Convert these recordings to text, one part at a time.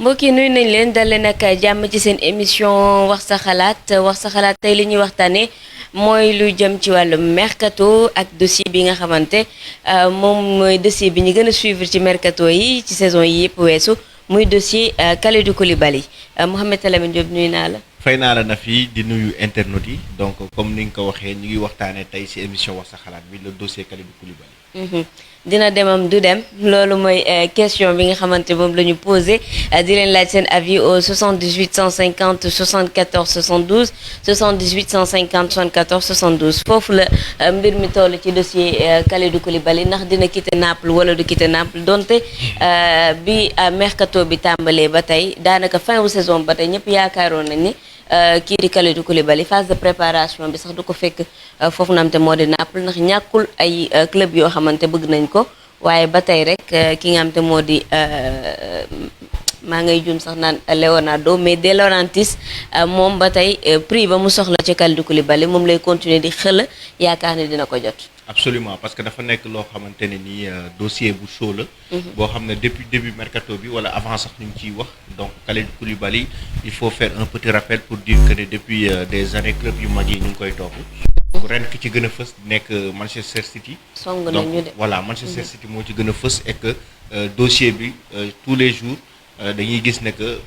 mbokk yi nuyu nañ leen dal leen ak jàmm ci seen émission wax sa xalaat tey li ñuy waxtaanee mooy lu jëm ci wàllu mercato ak dossier bi nga xamante moom mooy dossier bi ñu gën a suivre ci mercato yi ci saison yi yëpp weesu muy dossier Kalidou Koulibaly Mouhamed Lamine Diop nuyu naa la. fay naa la na fii di nuyu internautes yi donc comme ni nga ko waxee ñu ngi waxtaanee tey ci émission wax sa xalaat bi le dossier Kalidou Koulibaly. dina demam du dem loolu mooy question bi nga xamante moom la ñu posé di leen laaj seen avis au 78 150 74 72 78 150 74 72 foofu la mbir mi toll ci dossier Kalidou Koulibaly ndax dina quitter Naples wala du quitter Naples donte bi mercato bi tàmbalee ba tey daanaka fin wu saison ba tey ñëpp yaakaaroon nañ ni kii di Kalidou Koulibaly phase de préparation bi sax du ko fekk foofu na am te moo di Naples ndax ñàkkul ay club yoo xamante bëgg nañ ko waaye ba tey rek ki nga xam te moo di maa ngay jum sax naan Leonardo mais De Laurentiis moom ba tey prix ba mu soxla ci Kalidou Koulibaly moom lay continuer di xel yaakaar ne dina ko jot. absolument parce que dafa nekk loo xamante ne ni dossier bu chaud la. boo xam ne depuis début mercato bi wala avant sax ñu ngi ciy wax donc Kalidou Koulibaly il faut faire un petit rappel pour dire que ne depuis des années club yu mag yi ñu ngi koy topp. ren ki ci gën a fës nekk Manchester City. song nañu de donc voilà Manchester City moo ci gën a fës et que dossier bi tous les jours dañuy gis ne que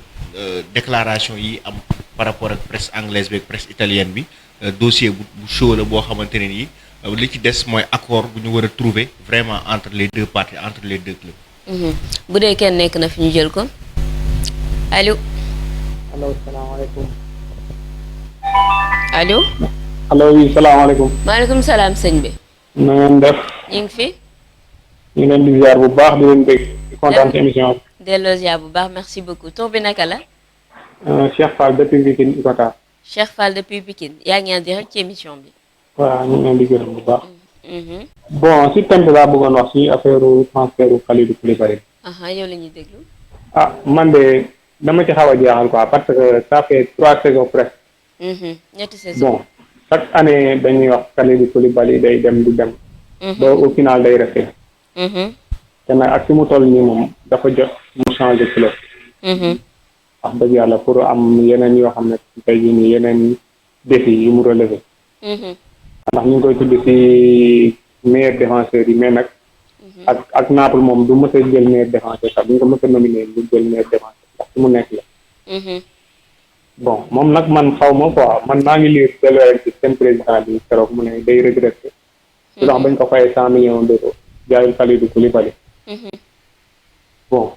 déclaration yi am par rapport ak presse anglaise bi ak presse italienne bi dossier bu chaud la boo xamante ne nii. li ci des mooy accord bu ñu war a trouver vraiment entre les deux parties entre les deux clubs. bu dee kenn nekk na fi ñu jël ko allo. allo salaamaaleykum. allo. allo oui salaamaaleykum. maaleykum salaam sëñ bi. na ngeen def. ñu ngi fi. ñu leen di ziar bu baax di leen dégg di kontaan ci émission bi. delloo ziar bu baax merci beaucoup tur bi naka la. Cheikh Fall depuis Pikine Icotaf. Cheikh Fall depuis Pikine yaa ngi en direct ci émission bi. waaw ñu ngi leen di gërëm bu baax. bon si thème bi laa bëggoon wax si affaire transfert Kalidou Koulibaly. yow la ñuy déglu. Man de dama ci xaw a jeexal quoi parce que ça fait 3 saisons presque. ñetti saison. bon chaque année dañuy wax Kalidou Koulibaly day dem du dem. ba au final day resté. te nag ak fi mu toll nii moom dafa jot mu changer club. wax dëgg yàlla pour am yeneen yoo xam ne tey jii nii yeneen défi yu mu relever. ndax ñu ngi koy tudd ci meilleur défenseur yi mais nag ak Naples moom du mës a jël meilleur défenseur sax bu ñu ko mës a nominé du jël meilleur défenseur ndax ci mu nekk la bon moom nag man xaw ma quoi man maa ngi lire De Laurentiis seen président bi keroog mu ne day regretté su tax bañ ko fayee 100 millions d'euros jaayul Kalidou Koulibaly bon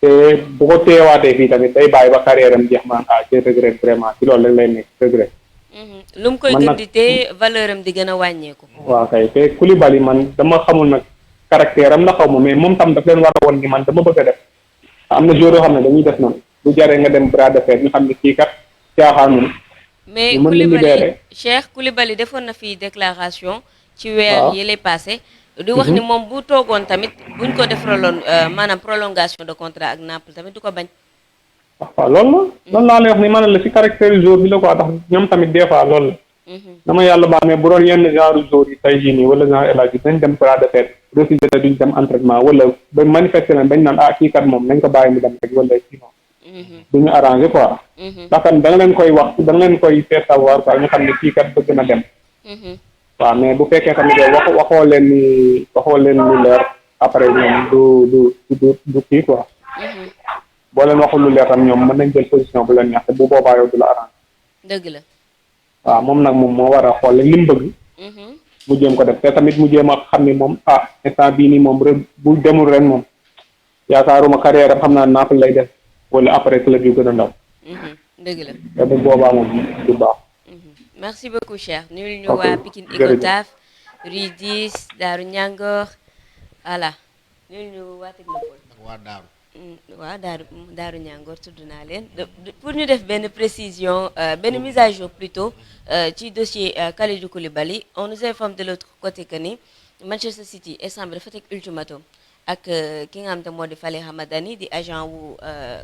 te bu ko teewaatee fii tamit day bàyyi ba carrière am jeex man je regrette vraiment ci loolu rek lay nekk regret lu mu koy gën di te valeur am di gën a wàññeeku. waaw kay te Koulibaly man dama xamul nag caractère am la xaw ma mais moom tam daf leen war a woon ni man dama bëgg a def am na joueur yoo xam ne dañuy def noonu bu jaree nga dem bras de fer ñu xam ne kii kat caaxaanul. mais Koulibaly Cheikh Koulibaly defoon na fi déclaration. ci weer yi lay passé. di wax ni moom bu toogoon tamit buñ ko defaraloon maanaam prolongation de contrat ak Naples tamit du ko bañ. waaw loolu laa lay wax ni maanaam la ci caractère jour bi la quoi tax ñoom tamit des fois loolu la dama yàlla baax mais bu doon yenn genre jour yi tey jii nii wala genre élage dañ dem bras de fer refusé na duñ dem entraînement wala ba manifester na dañ naan kii kat moom nañ ko bàyyi mu dem rek wala sinon duñu arrangé quoi ndax kan da nga leen koy wax da nga leen koy faire savoir quoi ñu xam ne kii kat bëgg na dem waaw mais bu fekkee tamit yow waxoo leen lu leer après ñoom du kii quoi boo leen waxul lu leer tam ñoom mën nañ jël position bu leen neex te bu boobaa yow du la arrangé. dëgg la. waaw moom nag moom moo war a xool li mu bëgg. mu jéem ko def te tamit mu jéem a xam ni moom instant bii nii moom ren bu demul ren moom yaakaaruma carrière am xam naa Naples lay def wala après club yu gën a ndaw. dëgg la. te bu boobaa moom du baax. merci beaucoup Cheikh nuyul ñu waa Pikine Icotaf Rue 10 Daaru Ñàngoor voilà nuyul ñu waa Technopole. waa Daaru. waaw daaru ñàngoor tudd naa leen pour ñu def benn précision benn mise à jour plutôt ci dossier Kalidou Koulibaly on nous informe de l'autre côté que ni Manchester City instant bi dafa teg ultimatum ak ki nga xam te moo di Fally Hamadani di agent wu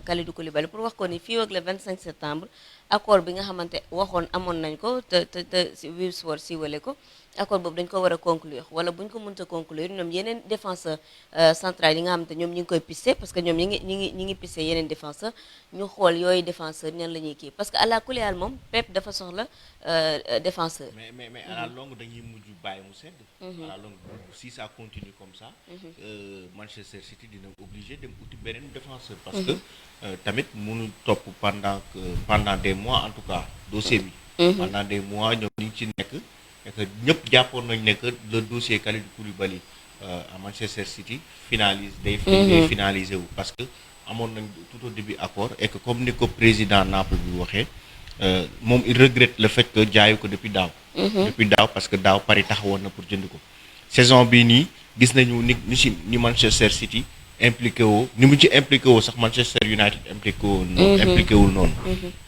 Kalidou Koulibaly pour wax ko ni fii ak le 25 septembre accord bi nga xamante waxoon amoon nañ ko te Wim Sport siiwale ko accord boobu dañ ko war a conclure wala buñ ko mënta conclure ñoom yeneen défenseur central yi nga xam te ñoom ñi ngi koy pisser parce que ñoom ñi ngi pisser yeneen défenseur ñu xool yooyu défenseur ñan la ñuy kii parce que àla kulli haal moom Pep dafa soxla défenseur. mais à la longue dañuy mujj bàyyi mu sedd. à la longue si ça continue comme ça. Manchester City dina obligé dem uti beneen défenseur. parce que tamit mënu topp pendant des mois en tout cas dossier bi. pendant des mois ñoom ñu ngi ci nekk. et que ñëpp jàppoon nañ ne que le dossier Kalidou Koulibaly à Manchester City day finalisé wu parce que amoon nañ tout au début accord et que comme ni ko président Naples bi waxee moom il regrette le fait que jaayu ko depuis daaw parce que daaw Paris taxawoon na pour jënd ko saison bii nii gis nañu ni Manchester City impliqué woo ni mu ci impliqué woo sax Manchester United impliqué wul noonu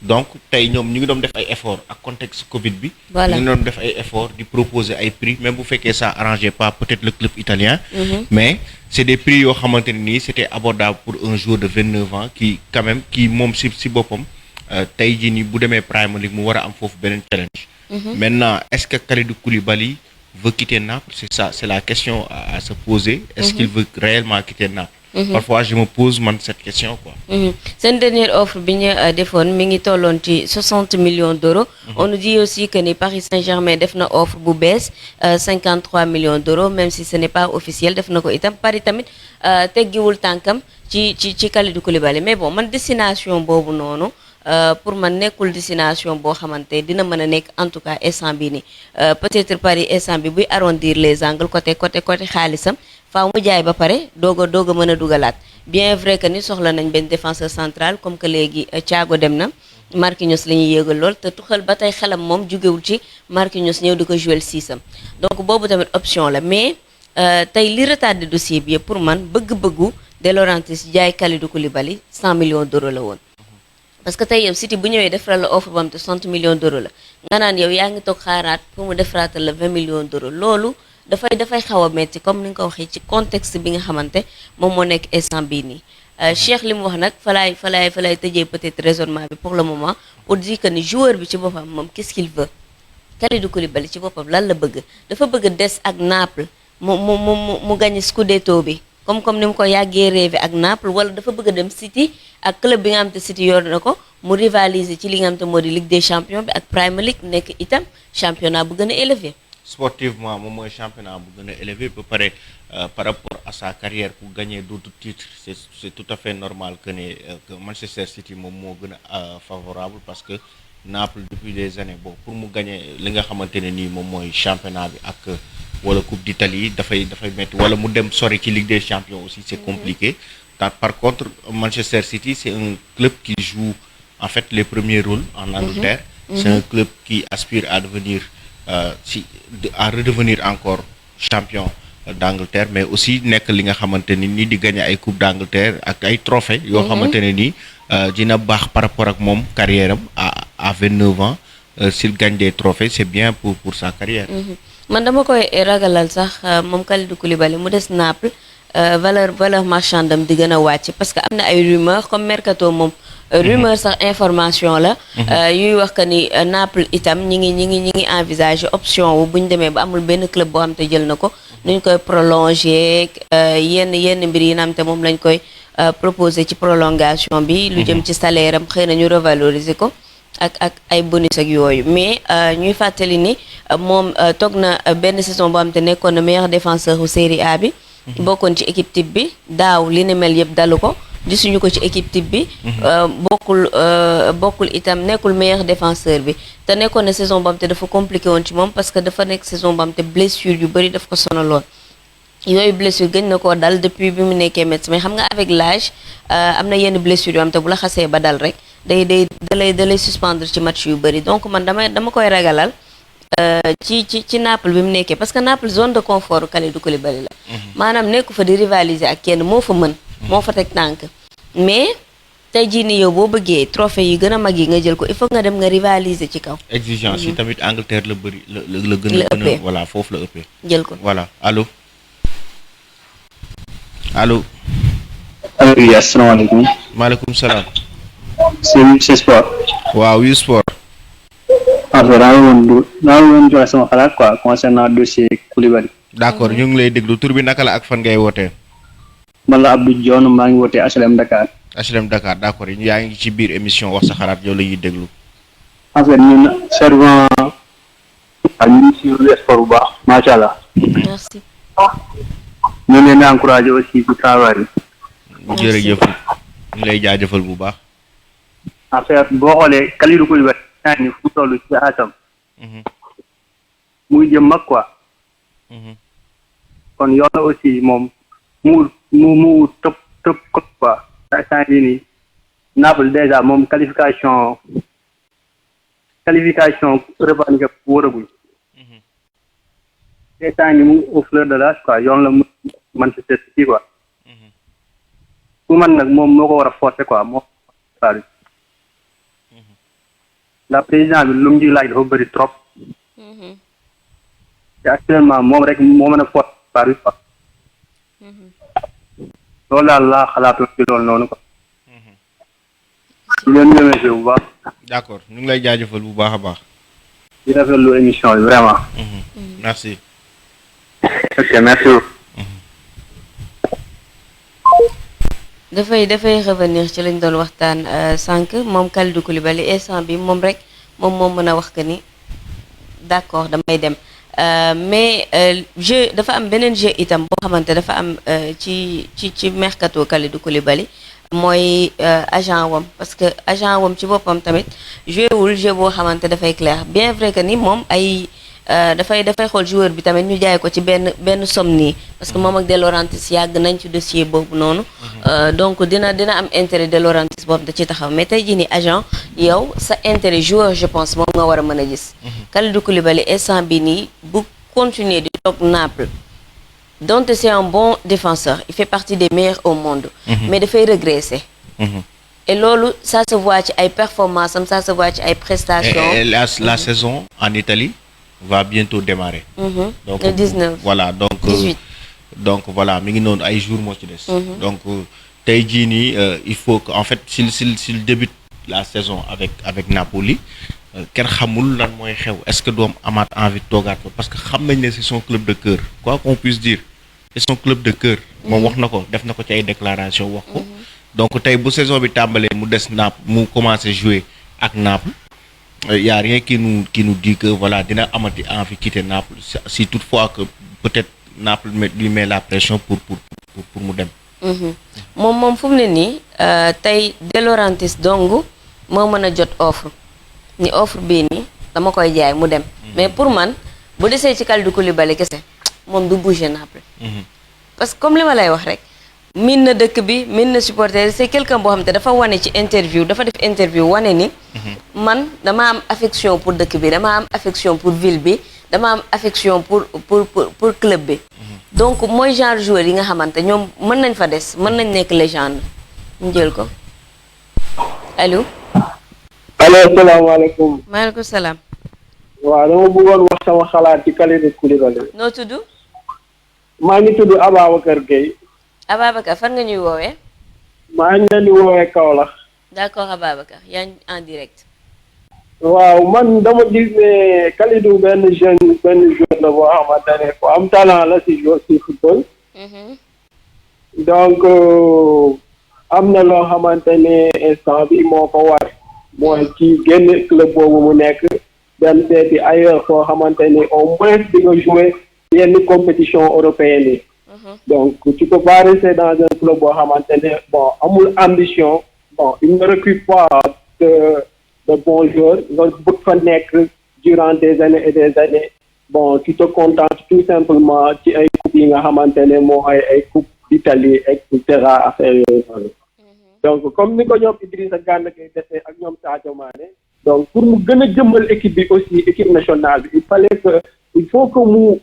donc tey ñoom ñu ngi doon def ay effort ak contexte Covid bi ñu ngi doon def ay effort di proposer ay prix même bu fekkee ça arrangeait pas peut-être le club italien mais c'est des prix yoo xamante ne nii c'était abordable pour un joueur de 29 ans qui quand même qui moom si boppam tey jii nii bu demee Premier League mu war a am foofu beneen challenge maintenant est-ce que Kalidou Koulibaly veut quitter Naples c'est la question à se poser est-ce qu'il veut réellement quitter Naples parfois je me pose cette question quoi. Seen dernière offre bi ñu defoon mi ngi tolloon ci 60 millions d'euros. On nous dit aussi que ni Paris Saint-Germain def na offre bu bees 53 millions d'euros même si ce n'est pas officiel def na ko itam Paris tamit teggiwul tànkam ci Kalidou Koulibaly mais bon man destination boobu noonu pour man nekkul destination boo xamante dina mën a nekk en tout cas instant bi ni peut-être Paris instant bi buy arrondir les angles côté xaalisam faaw mu jaay ba pare doog a mën a dugalaat bien vrai que ni soxla nañ benn défenseur central comme que léegi Thiago dem na Marquinhos la ñuy yéegal lool te Tuchel ba tey xelam moom jugewul ci Marquinhos ñëw di ko jouer siisam donc boobu tamit option la mais tey li retardé dossier bi pour man bëgg-bëggu De Laurentiis jaay Kalidou Koulibaly 100 millions d'euros la woon parce que tey yow City bu ñëwee defaral la offre bam te 60 millions d'euros la nga naan yow yaa ngi toog xaaraat pour mu defaraatal la 20 millions d'euros loolu dafay xaw a metti comme ni nga ko waxee ci contexte bi nga xamante moom moo nekk instant bii nii Cheikh li mu wax nag fa laay tëjee peut-être raisonnement bi pour le moment pour dire que ni joueur bi ci boppam moom qu'est-ce qu'il veut Kalidou Koulibaly ci boppam lan la bëgg dafa bëgg des ak Naples mu gagné Scudetto bi comme ni mu ko yàggee rêvé ak Naples wala dafa bëgg a dem City ak club bi nga xam te City yor na ko mu rivaliser ci li nga xam te moo di Ligue des Champions bi ak Premier League nekk itam championnat bu gën a élevé sportivement moom mooy championnat bu gën a élevé ba pare par rapport à sa carrière pour gagner d'autres titres c'est tout à fait normal que Manchester City moom moo gën a favorable parce que Naples depuis des années pour mu gagner li nga xamante ne nii moom mooy championnat bi ak wala Coupe d'Italie dafay metti wala mu dem sori ci Ligue des Champions aussi c'est compliqué par contre Manchester City c'est un club qui joue en fait les premiers rôles en Angleterre c'est un club qui aspire à devenir à redevenir encore champion d'Angleterre mais aussi nekk li nga xamante ne ni di gagner ay coupe d'Angleterre ak ay trophées yoo xamante ne ni dina baax par rapport ak moom carrière am à 29 ans s'il gagne des trophées c'est bien pour sa carrière man dama koy ragalal sax moom Kalidou Koulibaly mu des Naples valeur marchande am di gën a wàcc parce que am na ay rumeurs comme Mercato moom rumeur sax information la yuy wax que ni Naples itam ñi ngi envisager option wu bu ñu demee ba amul benn club boo xam te jël na ko nuñ koy prolonger yenn mbir yi naam te moom lañ koy proposer ci prolongation bi lu jëm ci salaire am xëy na ñu revaloriser ko ak ay bonus ak yooyu mais ñuy fàttali ni moom toog na benn saison boo xam te nekkoon na meilleur défenseur u Série A bi bokkoon ci équipe type bi daaw li ni mel yëpp dalu ko gisuñu ko ci équipe type bi bokkul itam nekkul meilleur défenseur bi te nekkoon na saison boo xam te dafa compliqué woon ci moom parce que dafa nekk saison boo xam te blessure yu bëri daf ko sonaloon yooyu blessure gëj na koo dal depuis bi mu nekkee médecin mais xam nga avec l'âge am na yenn blessure yoo xam te bu la xasee ba dal rek dalay suspendre ci match yu bëri donc man dama koy ragalal ci Naples bi mu nekkee parce que Naples zone de confort Kalidou Koulibaly la maanaam nekku fa di rivaliser ak kenn moo fa mën moo fa teg tànk mais tey jii nii yow boo bëggee trophée yi gën a mag yi nga jël ko il faut nga dem nga rivaliser ci kaw exigence yi tamit Angleterre la bëri la gën a voilà foofu la ëppee jël ko voilà allo oui asalaamaaleykum maaleykum salaam c'est sport waaw yu sport alors daa woon Abdou naa leen joxe sama xalaat quoi concernant dossier Koulibaly. d'accord ñu ngi lay déglu tur bi naka la ak fan ngay wootee. man la Abdou Dione maa ngi wootee HLM Dakar. HLM Dakar d'accord yaa ngi ci biir émission wax sa xalaat yow la ñuy déglu. en fait ñun servant ak ñu sur le sport bu baax macha allah. merci. ñu leen di encourager aussi ci travail bi. jërëjëf ñu lay jaajëfal bu baax. en fait boo xoolee Kalidou Koulibaly naa ni fu toll ci atam muy jëm mag quoi. kon yoon na aussi moom mu top quoi. instant yii nii Naples déjà moom qualification revendiqué wóoragul. instant yii mu ngi au fleur de l'âge quoi yoon la mu Manchester City quoi. pour man nag moom moo ko war a forcer quoi moo la président bi lu mu ji laaj dafa bëri trop. te actuellement moom rek moo mën a forcer Paris quoi. loolu daal laa xalaatu ci loolu noonu quoi. di leen remercier bu baax. d'accord ñu ngi lay jaajëfal bu baax a baax. di rafetlu émission bi vraiment. merci. ok merci beaucoup. dafay revenir ci lañ doon waxtaan sànq moom Kalidou Koulibaly instant bi moom rek moom mën a wax que ni d'accord damay dem mais jeu dafa am beneen jeu itam boo xamante dafa am ci mercato Kalidou Koulibaly mooy agent wam parce que agent wam ci boppam tamit joué jeu boo xamante dafay clair bien vrai que ni moom ay dafay xool joueur bi tamit ñu jaay ko ci benn somme nii parce que moom ak De Laurentiis yàgg nañ ci dossier boobu noonu donc dina am intérêt De Laurentiis boobu da ci taxaw mais tey jii ni agent yow sa intérêt joueur je pense moom nga war a mën a gis Kalidou Koulibaly instant bi nii bu continuer di toog Naples donc c'est un bon défenseur il fait partie des meilleurs au monde mais dafay régresser et loolu ça se voit ci ay performances am ça se voit ci ay prestations et la saison en Italie va bientôt démarrer. Donc le 19 voilà donc 18 donc voilà mi ngi noonu ay jours moo ci des. donc tey jii nii il faut que en fait s'il débute la saison avec Napoli kenn xamul lan mooy xew est-ce que doom amaat envie toogaat ko parce que xam nañ ne c'est son club de cœur quoi qu'on puisse dire c'est son club de cœur. moom wax na ko def na ko ci ay déclaration wax ko. donc tey bu saison bi tàmbalee mu des Naples mu commencer jouer ak Naples. Y a rien qui nous dit que voilà dina amati envie quitter Naples si toutefois que peut-être Naples lui met la pression pour mu dem. moom fu mu ne nii tey De Laurentiis dong moo mën a jot offre ni offre bii nii dama koy jaay mu dem. mais pour man bu desee ci Kalidou Koulibaly kese moom du bouger Naples. parce que comme li ma lay wax rek. min na dëkk bi min na supporter c'est quelqu'un boo xam te dafa wane ci interview dafa def interview wane ni man dama am affection pour dëkk bi dama am affection pour ville bi dama am affection pour club bi donc mooy genre joueur yi nga xamante ñoom mën nañ fa des mën nañ nekk légende ñu jël ko allo salaamaaleykum. maaleykum salaam. waaw dama bëggoon wax sama xalaat ci Kalidou Koulibaly. noo tudd. maa ngi tudd Ababacar Gueye. Ababacar fan nga ñuy woowee. maa ngi leen di woowee Kaolack. d'accord Ababacar yaa ngi en direct. waaw man dama gis ne Kalidou benn joueur la boo xamante ne ko am talent la si football. donc am na loo xamante ne instant bi moo ko war mooy ci génn club boobu mu nekk dem seeti ailleurs foo xamante ne au moins di nga jouer yenn compétition européenne yi. donc tu peux pas rester dans un club boo xamante ne bon amul ambition bon il ne recrute pas de bons joueurs nga bëgg fa nekk durant des années et des années bon tu te contentes tout simplement ci ay coupe yi nga xamante ne moo ay coupe d'Italie et cetera affaire yooyu noonu donc comme ni ko ñoom Idrissa Gana Gueye defee ak ñoom Sadio Mané donc pour mu gën a jëmmal équipe bi aussi équipe nationale bi il faut que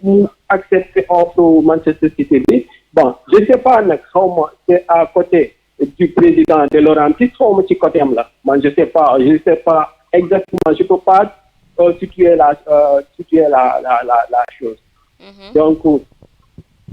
mu accepter offre Manchester City bi bon je sais pas nag xaw ma c'est à côté du président De Laurentiis xaw ma ci côté am la man je sais pas exactement je peux pas situer la chose donc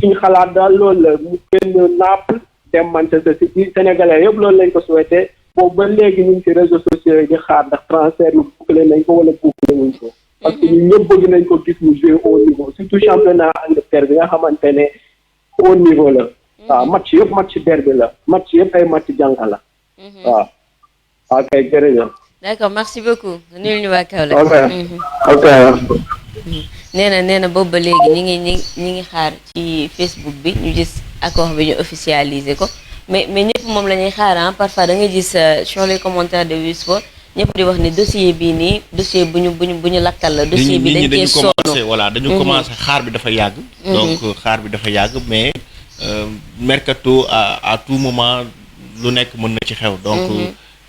suñu xalaat daal loolu la mu génn Naples dem Manchester City sénégalais yëpp loolu lañ ko souhaité boobu ba léegi ñu ngi ci réseaux sociaux yi di xaar ndax transfert yu bouclé nañ ko wala bouclé wuñ ko parce que ñun ñëpp bëgg nañ ko gis mu jouer au niveau surtout championnat Angleterre bi nga xamante ne au niveau la. waaw match derby la match yëpp ay match jànga la. waaw. ok jërëjëf. d'accord merci beaucoup nuyul ñu waa Kaolack. ok. nee na boobu ba léegi ñi ngi xaar ci Facebook bi ñu gis accord bi ñu officialiser ko mais ñëpp moom la ñuy xaar parfois da ngay gis sur les commentaires de Wii Sport ñëpp di wax ni dossier bii nii dossier bu ñu lakkal la. dossier bi dañ cee sonn dañu commencé xaar bi dafa yàgg. donc xaar bi dafa yàgg mais mercato à tout moment lu nekk mën na ci xew. donc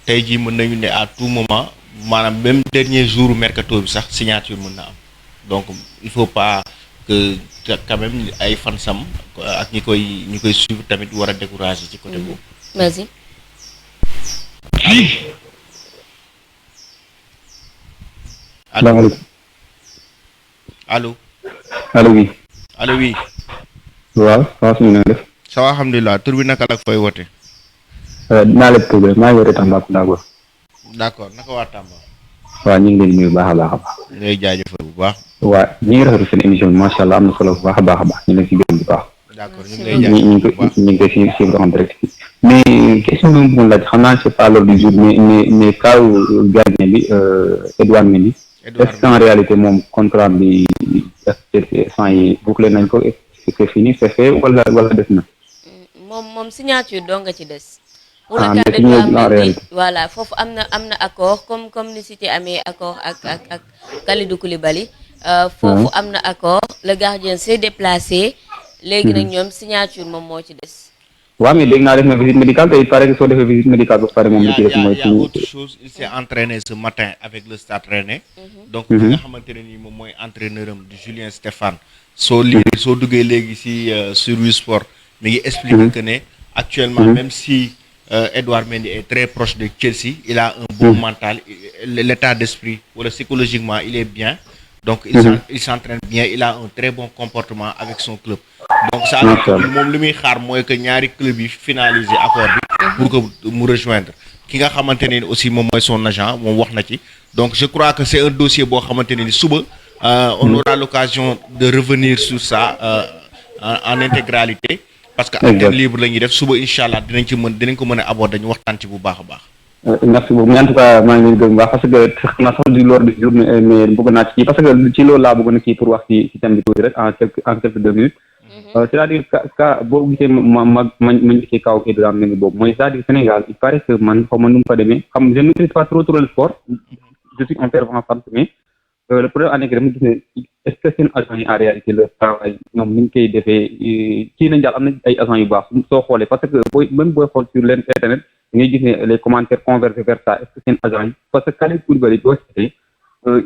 tey jii mën nañu ne à tout moment maanaam même dernier jour mercato bi sax signature mën na am. donc il faut pas que quand même ay fansam ak ñi koy suivre tamit war a décourager ci côté boobu. vas-y. allo. oui. allo oui. waaw suñu na def. ça va alhamdulilah tur bi naka la fooy woote. dinaa la tudd maa ngi woote Tambacounda. d'accord naka waa Tamba. waaw ñu ngi leen di nuyu baax a baax a baax. ngay jaajëfal bu baax. waaw ñu ngi rafetlu seen émission bi macha allah am na solo bu baax a baax ñu leen si gërëm bu baax. d'accord ñu ngi lay jaajëfal ñu ngi koy suivre en direct. mais question bi ma bëggoon laaj xam naa c'est pas l'ordre du jour mais cas gardien bi Edouard Mendy. est-ce qu'en réalité moom contrat bi sans yi bouclé nañ ko c'est fini c'est fait wala des na. moom signature doo nga ci des. pour ah le cas mais signé en réalité. voilà foofu am na accord comme ni City amee accord ak Kalidou Koulibaly. foofu am na accord le gardien s'est déplacé. léegi nag ñoom signature moom moo ci des. waaw mais dégg naa def na visite médicale te il paraît que soo defee visite médicale ba pare moom li ci def mooy. il y a autre chose il s'est entraîné ce matin avec le Stade Rennais. donc li nga xamante ne nii moom mooy entraîneur am di Julien Stéphane. soo duggee léegi si sur Wii Sport mi ngi expliquer que ne actuellement même si Edouard Mendy est très proche de Chelsea il a un bon mental l'état d'esprit wala psychologiquement il est bien. donc il s'entraîne bien il a un très bon comportement avec son club. donc ça moom li muy xaar mooy que ñaari club yi finaliser accord bi pour que mu rejoindre ki nga xamante ne aussi moom mooy son agent moom wax na ci. donc je crois que c'est un dossier boo xamante ne ni suba on aura l'occasion de revenir sur ça en intégralité parce que antenne libre la ñuy def suba incha allah dinañ ko mën a aborder ñu waxtaan ci bu baax a baax. merci beaucoup mais en tout cas maa ngi leen gërëm bu baax parce que xam naa sax du l'ordre du jour mais bëgg naa ci parce que ci loolu laa bëggoon a kii pour wax ci thème bi tuuti rek en quelques 2 minutes. c'est-à-dire que boo gisee ma njëkkee kaw Edouard Mendy boobu mooy c'est-à-dire Sénégal il paraît que man xaw ma nu mu fa demee xam je ne maîtrise pas trop le sport je suis intervenant fan mais le problème en est que dama gis ne est-ce que seen agents yi en réalité le travail ñoom ni ñu koy defee kii nañ daal am na ay agents yu baax soo xoolee parce que booy xool sur l'internet ngay gis ne les commentaires convergent vers ça est-ce que seen agents yi parce que Kalidou Koulibaly boo seetee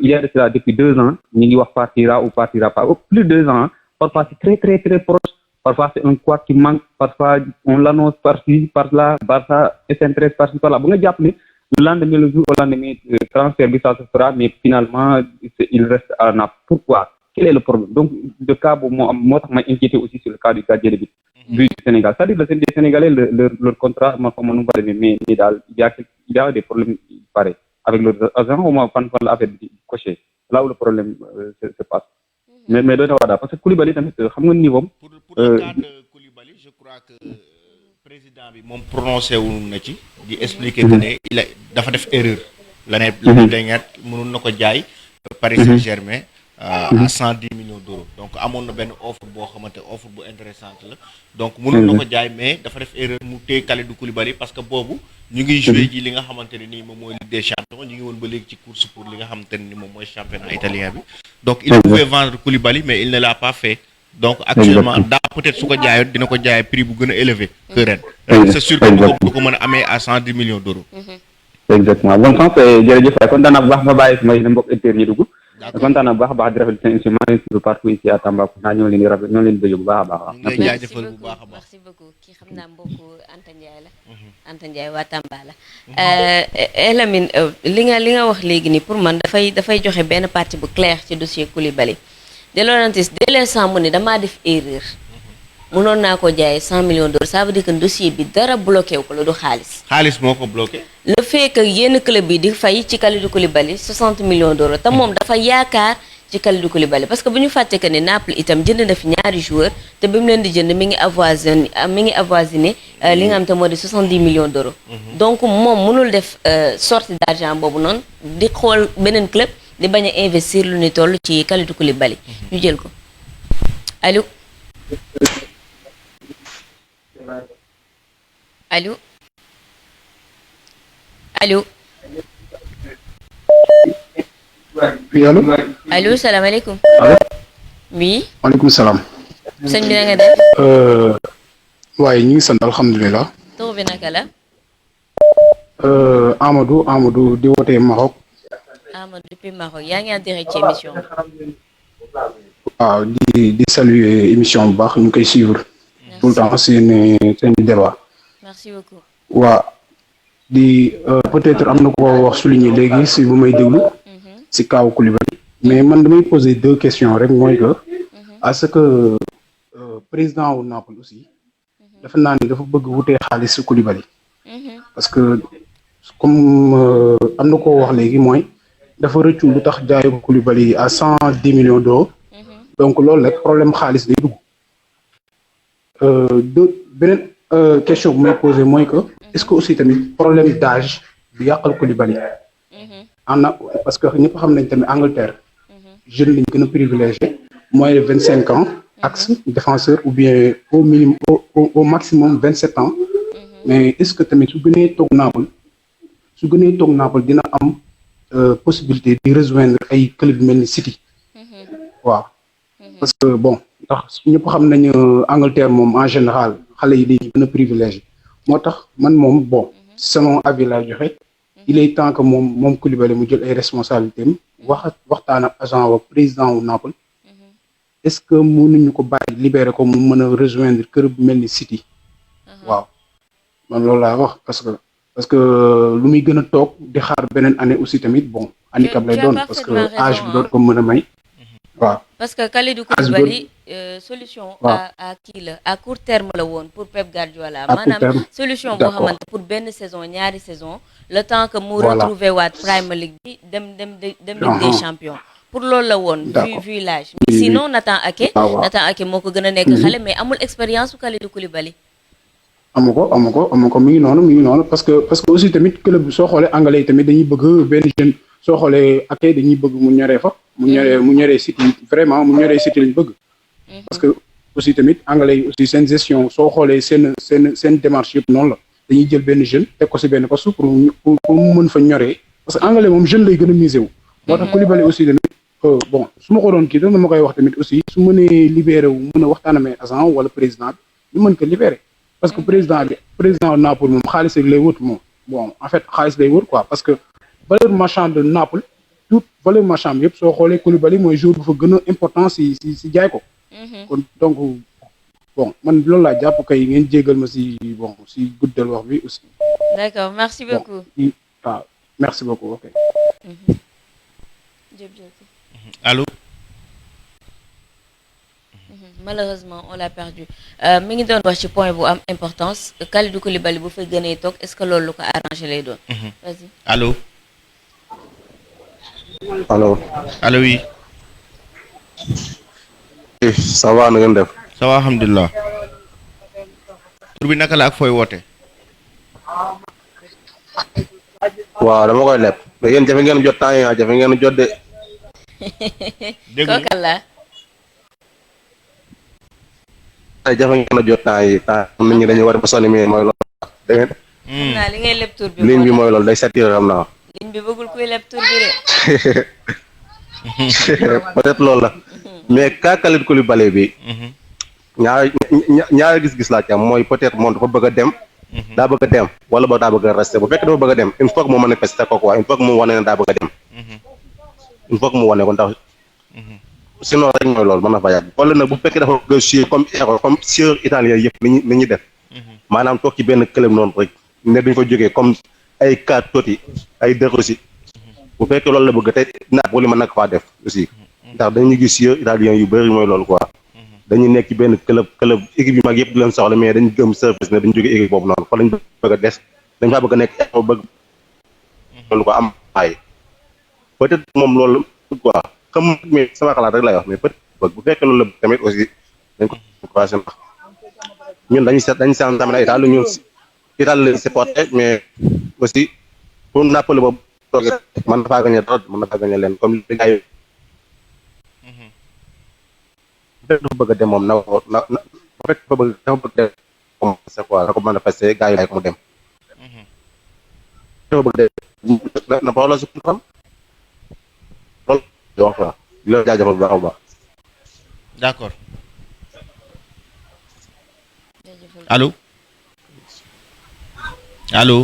il y a de cela depuis 2 ans ñu ngi wax partira ou partira pas plus de 2 ans parfois c'est très très très proche parfois c'est un couac qui manque parfois on l'annonce par-ci par-là Barça s'intéresse par-ci par-là ba nga jàpp ne le lendemain le jour au lendemain transfert bi ça se fera mais finalement il reste à Naples pourquoi quel est le problème donc le cas boobu moo tax ma inquiété aussi sur le cas du gardien de but du Sénégal c'est-à-dire les Sénégalais leur contrat ma xaw ma nu mu fa demee mais daal il y a des problèmes pareils avec leurs agents au moins fan la affaire bi coché là où le problème se passe mais doy na waa daal parce que Koulibaly tamit xam nga niveau pour le cas de Koulibaly je crois que président bi moom prononcé wu na ci di expliquer que ne dafa def erreur l'année dernière mënoon na ko jaay Paris Saint-Germain à 110 millions d'euros donc amoon na benn offre boo xamante offre bu intéressante la donc mënoon na ko jaay mais dafa def erreur mu téye Kalidou Koulibaly parce que boobu ñu ngi joué ji li nga xamante ne nii moom mooy Ligue des Champions ñu ngi woon ba léegi ci course pour li nga xamante ne ni moom mooy championnat italien bi donc il pouvait vendre Koulibaly mais il ne l'a pas fait donc actuellement daa peut-être su ko jaayoon dina ko jaay prix bu gën a élevé que ren c'est sûr que du ko mën a amee à 110 millions d'euros exactement bon sens jërëjëf waay kontaan naa bu baax ma bàyyi sama yeneen mbokk auditeurs yi dugg kontaan naa bu baax a baax di rafetlu seen émission maa ngi suivre partout ici à Tambacounda ñoo leen di rafet ñoo leen di bëgg bu baax a baax merci beaucoup kii xam naa mbokku Anta Ndiaye la Anta Ndiaye waa Tamba la Lamine li nga wax léegi ni pour man dafay joxe benn partie bu clair ci dossier Koulibaly De Laurentiis dès l'instant mu ne damaa def erreur mënoon naa ko jaayee 100 millions d'euros ça veut dire que dossier bi dara bloqué wu ko la du xaalis. xaalis moo ko bloqué. le fait que yenn club bi di fay ci Kalidou Koulibaly 60 millions d'euros te moom dafa yaakaar ci Kalidou Koulibaly parce que bu ñu fàtte que ne Naples itam jënd na fi ñaari joueurs te bi mu leen di jënd mi ngi avoisiné li nga xam te moo di 70 millions d'euros. donc moom mënul def sortie d'argent boobu noonu di xool beneen club di bañ a investir lu ni toll ci Kalidou Koulibaly. ñu jël ko allo. allo allo. oui allo. allo salaamaaleykum. allo. oui. maaleykum salaam. sëñ bi na nga def. waaye ñu ngi sant alhamdulilah. tur bi naka la. Amadou di wootee Maroc. Amadou depuis Maroc yaa ngi en direct ci émission bi. waaw di saluer émission bu baax ñu koy suivre. tout le temps seen débat. merci beaucoup. waa di peut-être am na ko wax souligner léegi si bu may déglu. si kaaw Koulibaly. mais man damay poser 2 questions rek mooy que. à ce que président wu Naples aussi. dafa naa ni dafa bëgg wutee xaalis si Koulibaly. parce que comme am na koo wax léegi mooy dafa rëccu lu tax jaayu Koulibaly à 110 millions d'euros. donc loolu rek problème xaalis day dugg. beneen question bu may posé mooy que est-ce que aussi tamit problème d'âge bi yàqal Koulibaly. parce que ñëpp xam nañ tamit Angleterre. jeune lañ gën a privilégié. moins de 25 ans. axe défenseur ou bien au minimum au maximum 27 ans. mais est-ce que tamit su gënee toog Naples dina am possibilité di rejoindre ay club yu mel ni City. waaw parce que bon ndax ñëpp xam nañu Angleterre moom en général xale yi dañuy gën a privilégié moo tax man moom bon selon avis laa joxe il est temps que moom Koulibaly mu jël ay responsabilités am waxtaan ak agent wa président wu Naples est-ce que mënuñu ko bàyyi libérer ko mu mën a rejoindre kër bu mel ni City. waaw man loolu laa wax parce que lu muy gën a toog di xaar beneen année aussi tamit bon handicap lay doon parce que âge bi doot ko mën a may. waaw parce que Kalidou Koulibaly solution à kii la à court terme la woon pour Pep Guardiola maanaam solution boo xamante pour benn saison ñaari saison le temps que mu retrouver waat Premier League bi dem Ligue des Champions pour loolu la woon vu l'âge mais sinon Nathan Ake moo ko gën a nekk xale mais amul expérience su Kalidou Koulibaly. amu ko mi ngi noonu parce que aussi tamit club bi soo xoolee anglais yi tamit dañuy bëgg benn jeune soo xoolee Ake dañuy bëgg mu ñoree fa mu ñoree City vraiment mu ñoree City lañ bëgg. parce que aussi tamit anglais yi aussi seen gestion soo xoolee seen démarche yëpp noonu la dañuy jël benn jeune teg ko si benn poste pour mu mën fa ñoree parce que anglais moom jeune lay gën a misé wu. moo tax Koulibaly aussi tamit bon su ma ko doon kii dama koy wax tamit aussi su mënee libéré wu mën a waxtaan ak agent wala président bi ñu mën ko libéré. parce que président Naples moom xaalis lay wër moom bon en fait xaalis lay wër quoi parce que valeur marchande de Naples toute valeur marchande yëpp soo xoolee Koulibaly mooy jour bu fa gën a important si jaay ko. kon donc bon man loolu laa jàpp kay ngeen jégal ma si guddal wax bi aussi. d'accord merci beaucoup. waaw merci beaucoup ok. allô. malheureusement on l'a perdu mi ngi doon wax ci point bu am importance Kalidou Koulibaly bu fa gënee toog est-ce que loolu lu ko arrangé lay doon. vas-y. allô. allo oui. ça va na ngeen def. ça va alhamdulilah. tur bi naka la ak fooy woote. waaw dama koy leb mais yéen jafe ngeen jot temps yi jafe ngeen jot de. dégg nga kooku la. jafe ngeen a jot temps yi nit ñi dañuy war ba sonni mais mooy loolu da ngeen. xam naa li ngay leb tur bi. ligne bi mooy loolu day saturé xam naa. ligne bi bëggul kuy leb tur bi de. peut-être loolu la mais ka Kalidou Koulibaly bi. ñaari gis-gis laa ci am mooy peut-être moom dafa bëgg a dem. daa bëgg a dem wala boog daa bëgg a rester bu fekkee dafa bëgg a dem il faut que mu manifester ko quoi il faut que mu wane ne daa bëgg a dem. il faut que mu wane ko ndax. sinon rek mooy loolu mën na fa yàgg wala nag bu fekkee dafa bëgg a jouer comme joueur italien yëpp li ñuy def. maanaam toog ci benn club noonu rek ne duñ ko jógee comme ay cas Totti ay De Rossi bu fekkee loolu la bëgg te Napoli mën na ko faa def aussi ndax dañuy gis joueur italien yu bëri mooy loolu quoi dañuy nekk ci benn club équipe yu mag yëpp di leen soxla mais dañu gëm service ne dañu jóge équipe boobu noonu fa lañ bëgg a des dañ faa bëgg a nekk bëgg loolu ko am ay peut-être moom loolu quoi xam mais sama xalaat rek lay wax mais peut-être bu fekkee loolu la tamit aussi dañ ko encouragé ndax ñun dañu seet tamit ay Italie ñun Italie lañ supporté mais aussi pour Napoli boobu toogee mën na faa gagné dara mën na faa gagné leen comme li gars yi dafa bëgg a dem moom na fekk dafa bëgg dem moom c'est quoi na ko manifester gars yi bàyyi ko mu dem dafa bëgg de na ba la su xam loolu wax quoi di la jaajëfal bu baax a baax d'accord allo allo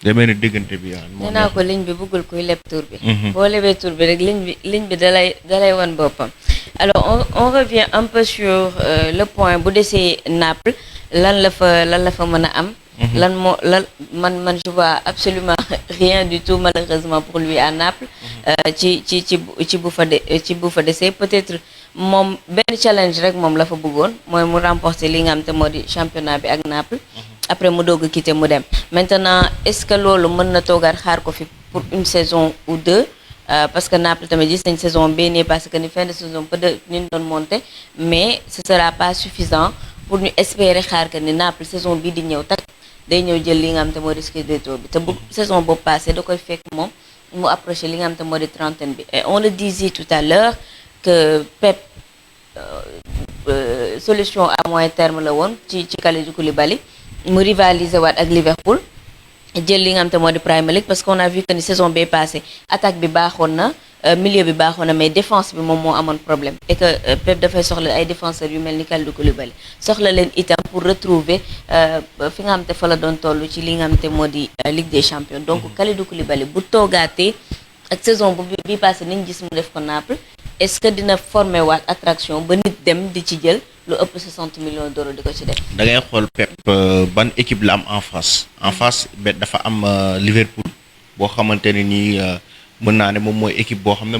demee na déggante bi nee naa ko ligne bi bëggul kuy leb tur bi boo lebee tur bi rek ligne bi dalay wan boppam alors on revient un peu sur le point bu desee Naples lan la fa mën a am man je vois absolument rien du tout malheureusement pour lui à Naples ci bu fa desee peut-être moom benn challenge rek moom la fa bëggoon mooy mu remporter li nga xam te moo di championnat bi ak Naples après mu doog a quitté mu dem maintenant est-ce que loolu mën na toogaat xaar ko fi pour une saison ou deux parce que Naples tamit gis nañ saison bii nii parce que ni fin de saison peut-être ñu doon monter mais ce sera pas suffisant pour ñu espérer xaar que ni Naples saison bii di ñëw tak day ñëw jël li nga xam te moo di scudetto bi te bu saison boobu passé da koy fekk moom mu approché li nga xam te moo di trentaine bi et on le disait tout à l'heure que Pep solution à moyen terme la woon ci Kalidou Koulibaly mu rivaliser waat ak Liverpool jël li nga xam te moo di Premier League parce qu'on a vu que ni saison bee passé attaque bi baaxoon na milieu bi baaxoon na mais défense bi moom moo amoon problème et que Pep dafay soxla ay défenseurs yu mel ni Kalidou Koulibaly soxla leen itam pour retrouver fi nga xam te fa la doon toll ci li nga xam te moo di Ligue des Champions donc Kalidou Koulibaly bu toogaatee ak saison bu bi passé niñ gis mu def ko Naples est-ce que dina former waat attraction ba nit dem di ci jël lu ëpp 60 millions d'euros di ko ci def. da ngay xool Pep ban équipe la am en face dafa am Liverpool boo xamante ne nii mën naa ne moom mooy équipe boo xam ne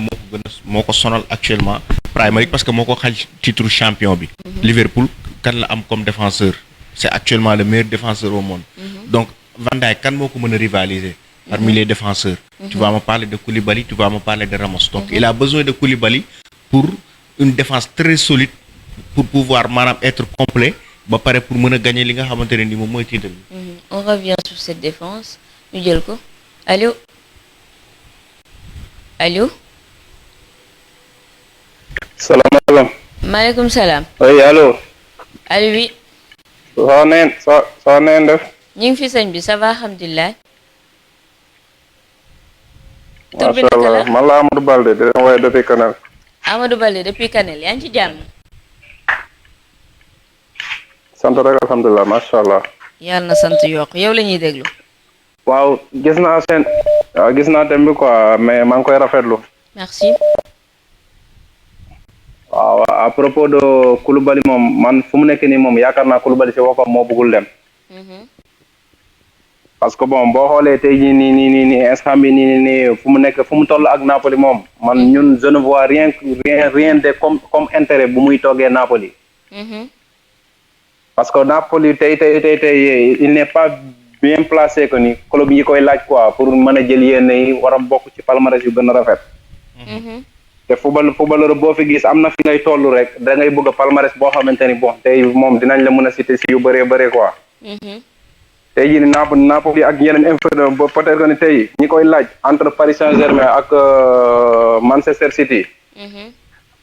moo ko sonal actuellement Premier League parce que moo ko xaj titre champion bi. Liverpool kan la am comme défenseur c'est actuellement le meilleur défenseur au monde. Donc Van Dijk kan moo ko mën a rivaliser. Parmi les défenseurs. Tu vas me parler de Koulibaly, tu vas me parler de Ramos. Donc il a besoin de Koulibaly pour une défense très solide pour pouvoir maanaam être complet ba pare pour mën a gagner li nga xamante ne ni moom mooy titre bi. On revient sur cette défense ñu jël ko allo allo. salaamaaleykum. maaleykum salaam. oui allo. allo oui. soo neen def. ñu ngi fi sëñ bi ça va alhamdulilah. macha allah man la Amadou Balde di leen woowee depuis Kanel. Amadou Balde depuis Kanel yaa ngi ci jàmm. sant rek alhamdulilah macha allah. yàlla na sant yokk yow la ñuy déglu. waaw gis naa thème bi quoi mais maa ngi koy rafetlu. merci. waaw à propos de Koulibaly moom man fu mu nekk nii moom yaakaar naa Koulibaly si boppam moo bëggul dem. parce que bon boo xoolee tey jii nii instant bi nii fu mu toll ak Napoli moom man ñun je ne vois rien de comme intérêt bu muy toogee Napoli. parce que Napoli tey il n'est pas bien placé que ni club yi koy laaj quoi pour mën a jël yenn yi war a bokk ci palmarès yu gën a rafet. te footballeur boo fi gis am na fi ngay toll rek da ngay bëgg a palmarès boo xamante ni bon tey moom dinañ la mën a citer si yu bëree quoi. tey jii Napoli ak yeneen inférieur ba peut-être que ni tey ñi koy laaj entre Paris Saint-Germain ak Manchester City.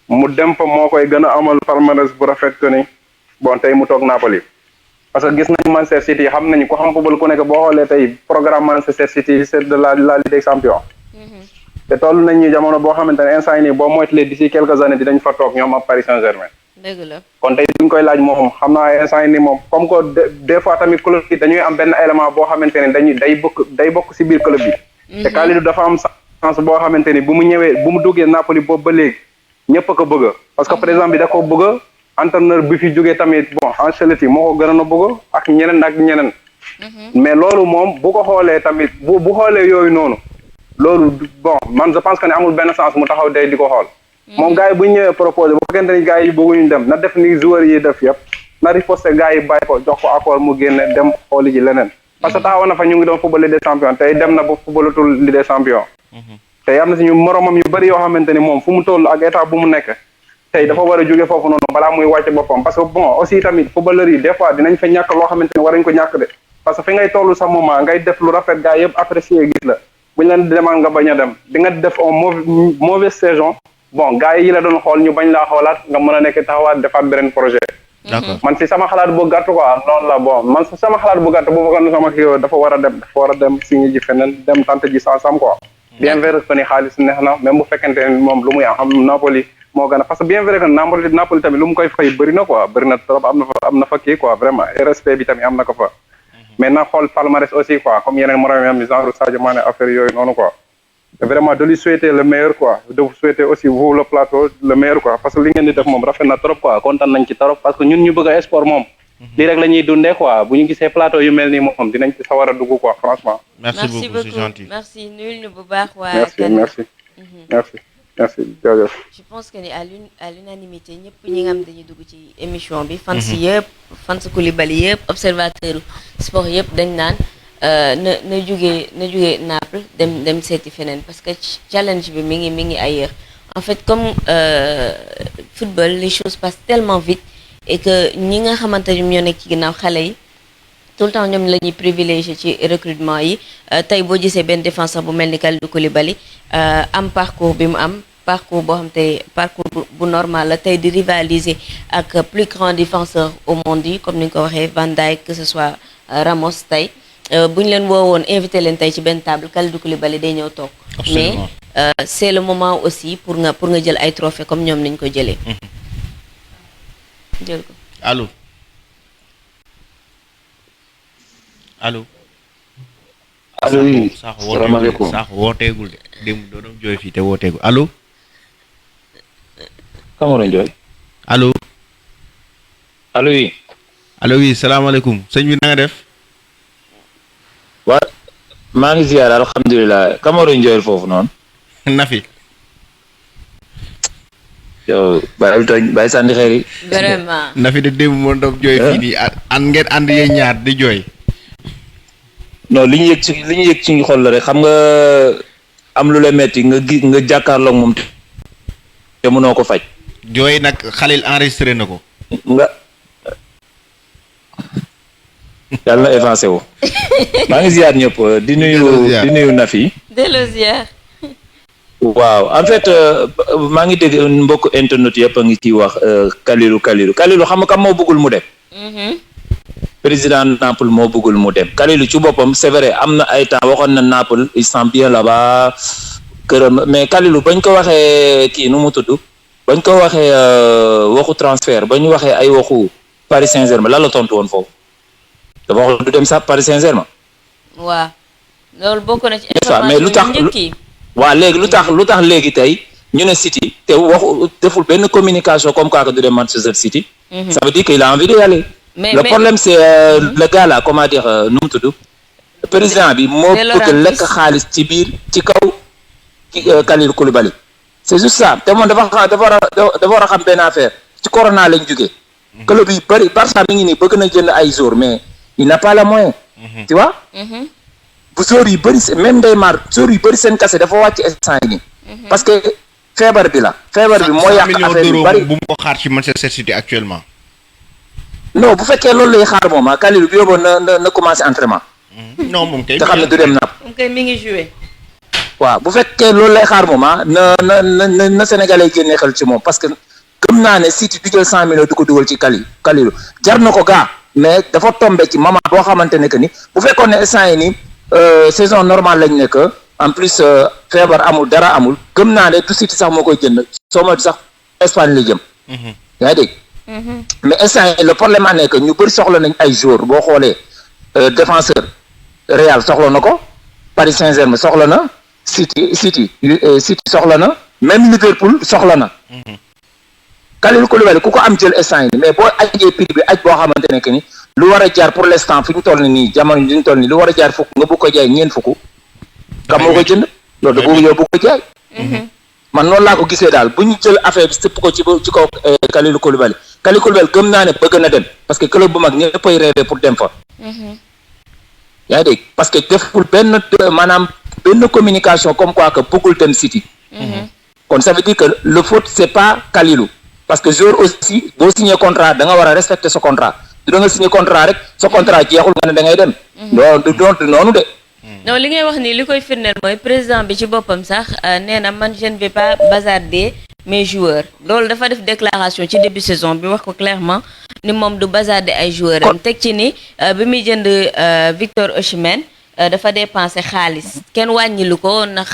mu dem fa moo koy gën a amal palmarès bu rafet que ni bon tey mu toog Napoli. parce que gis nañu Manchester City xam nañu ko xam football ku nekk boo xoolee tey programme Manchester City c'est de la Ligue des Champions. te toll nañu jamono boo xamante ne instant yii nii boo moytuwulee d'ici quelques années dinañ fa toog ñoom ak Paris Saint-Germain. dëgg la kon tey buñ koy laaj moom xam naa instant yii nii moom comme que des fois tamit club bi dañuy am benn élément boo xamante ne day bokk ci biir club bi. te Kalidou dafa am chance boo xamante ni bu mu duggee Napoli boobu ba léegi ñëpp a ko bëgg parce que président bi da ko bëgg entraîneur bi fi jógee tamit bon Ancelotti moo ko gënoon a bëgg ak ñeneen. mais loolu moom bu ko xoolee tamit bu xoolee yooyu noonu. loolu bon man je pense que ne amul benn sens mu taxaw day di ko xool moom gars yi bu ñu ñëwee proposé bu fekkente ni gars yi bëgguñu dem na def ni joueurs yi def yëpp na riposté gars yi bàyyi ko jox ko accord mu génne dem xooli ji leneen parce que taxawoon na fa ñu ngi doon football Ligue des Champions tey dem na ba footballatul Ligue des Champions tey am na suñu moromam yu bëri yoo xamante ni moom fu mu toll ak état bu mu nekk tey dafa war a jóge foofu noonu balaa muy wàcce boppam parce que bon aussi tamit footballeurs yi des fois dinañ fa ñàkk loo xamante ni war nañ ko ñàkk de parce que fi ngay toll sa moment ngay def lu rafet gars yëpp apprécier gis la buñ leen demal nga bañ a dem di nga def un mauvaise saison bon gars yi la doon xool ñu bañ laa xoolaat nga mën a nekk taxawaat defaat beneen projet d'accord man si sama xalaat bu gàtt quoi noonu la bon man si sama xalaat bu gàtt bu fekkoon sama kii dafa war a dem signé ji feneen dem tante ji sans quoi bien vrai que ni xaalis neex na même bu fekkente ne moom lu muy am Napoli moo gën a parce que bien vrai que Napoli tamit lu mu koy fay bëri na quoi bëri na trop am na fa kii quoi vraiment respect bi tamit am na ko fa mais na xool palmarès aussi quoi comme yeneen morom am genre Sadio Mané affaire yooyu noonu quoi vraiment de lui souhaiter le meilleur quoi de vous souhaiter aussi vous le plateau le meilleur quoi parce que li ngeen di def moom rafet na trop quoi kontaan nañ ci trop parce que ñun ñu bëgg a sport moom lii rek la ñuy dundee quoi bu ñu gisee plateau yu mel nii moom dinañ ci sawar a dugg quoi franchement. merci beaucoup c'est gentil merci nul ñu bu baax waa merci jërëjëf. je pense que ni à l'unanimité ñëpp ñi nga xam dañuy dugg ci émission bi fans yëpp fans Koulibaly yëpp observateur sport yëpp dañ naan na jugee Naples dem seeti feneen parce que challenge bi mi ngi ailleurs en fait comme football les choses passent tellement vite et que ñi nga xamante ni ñoo nekk ci ginnaaw xale yi tout le temps ñoom la ñuy privilégié ci recrutement yi tey boo gisee benn défenseur bu mel ni Kalidou Koulibaly am parcours bi mu am parcours boo xam te parcours bu normal la tey di rivaliser ak plus grand défenseur au monde yi comme ni nga ko waxee Van Dijk que ce soit Ramos tey bu ñu leen woowoon invité leen tey ci benn table Kalidou Koulibaly day ñëw toog mais c'est le moment aussi pour nga jël ay trophées comme ñoom nañ ko jëlee jël ko allo oui salaamaaleykum sax wooteegul de démb doonam jooy fii te wooteegul allo Camara Ndiaye allo oui salaamaaleykum sëñ bi na nga def waa maa ngi ziar alhamdulilah Camara Ndiaye foofu noonu Nafi yow bàyyi sànni xeer yi vraiment Nafi de démb moo doom jooy fii nii ngeen ànd yéen ñaar di jooy non li ñu yëg ci xol la rek xam nga am lu la metti nga jàkkaarloog moom te mënoo ko faj jooy nag Khalil enregistré na ko nga yàlla na avancé wu maa ngi ziar ñëpp di nuyu Nafi delloo ziar waaw en fait maa ngi dégg mbokk internet yëpp a ngi ciy wax Kalilou xam nga kam moo bëggul mu dem président Naples moo bëggul mu dem Kalilou ci boppam c'est vrai am na ay temps waxoon na Naples il sent bien là-bas këram mais Kalilou bañ ko waxee kii nu mu tudd bañ ko waxee waxu transfert bañ waxee ay waxu Paris Saint-Germain lan la tontu woon foofu dafa wax du dem sax Paris Saint-Germain waaw loolu bokk na ci mais lu tax waaw léegi lu tax léegi tey ñu ne City te waxu deful benn communication comme quoi que du dem Manchester City ça veut dire qu'il a envie d'y aller le problème c'est le gars là comment dire nu mu tudd président bi moo bëgg lekk xaalis ci biir ci kaw Kalidou Koulibaly c'est juste ça te moom dafa war a xam benn affaire ci corona lañ jógee club yi bëri Barça mi ngi nii bëgg na jënd ay joueurs mais il n'a pas les moyens tu vois bu joueurs yi bëri même Neymar joueurs yi bëri seen kase dafa wàcc instant yi nii parce que feebar bi moo yàq affaire yu bëri bu mu ko xaar ci Manchester City actuellement non bu fekkee loolu lay xaar moom Kalidou bi yóbboo na commencé entraînement non moom kay te xam ne du dem napp moom kay mi ngi joué waaw bu fekkee loolu lay xaar moom na Sénégalais yi génnee xel ci moom parce que gëm naa ne City du jël 100 millions du ko dugal ci Kalidou jar na ko gaa mais dafa tombé ci moment boo xamante ne que ni bu fekkoon ne instant yi ni saison normale lañ nekk en plus feebar amul dara amul gëm naa ne du City sax moo koy jënd soo ma sax Espagne la jëm yaa dégg mais instant yi le problème a nekk ñu bëri soxla nañ ay joueurs boo xoolee défenseur Real soxla na ko Paris Saint-Germain soxla na City soxla na même Liverpool soxla na Kalidou Koulibaly ku ko am jël instant yi mais boo ajee prix bi aj boo xamante ne que ni lu war a jaar pour l'instant fi ñu toll nii jamono ji ñu toll nii lu war a jaar fukk nga bëgg ko jaay ñeent fukk kam moo ko jënd loolu da bëgg yow bëgg ko jaay man noonu laa ko gisee daal bu ñu jël affaire bi sëpp ko ci kaw Kalidou Koulibaly gëm naa ne bëgg na dem parce que club bu mag ñëpp ay rêvé pour dem fa. yaa ngi dégg parce que deful benn communication comme quoi que bëggul dem City. kon ça veut dire que le faute c'est pas Kalidou parce que joueur aussi boo signé contrat da nga war a respecter sa contrat du da nga signé contrat rek sa contrat jeexul nga ne da ngay dem. donc noonu de. non li ngay wax ni li koy firndeel mooy président bi ci boppam sax nee na man je ne vais pas bazarder mes joueurs loolu dafa def déclaration ci début saison bi wax ko clairement ni moom du bazarder ay joueurs am teg ci ni bi muy jënd Victor Osimhen dafa dépensé xaalis kenn wàññilu ko ndax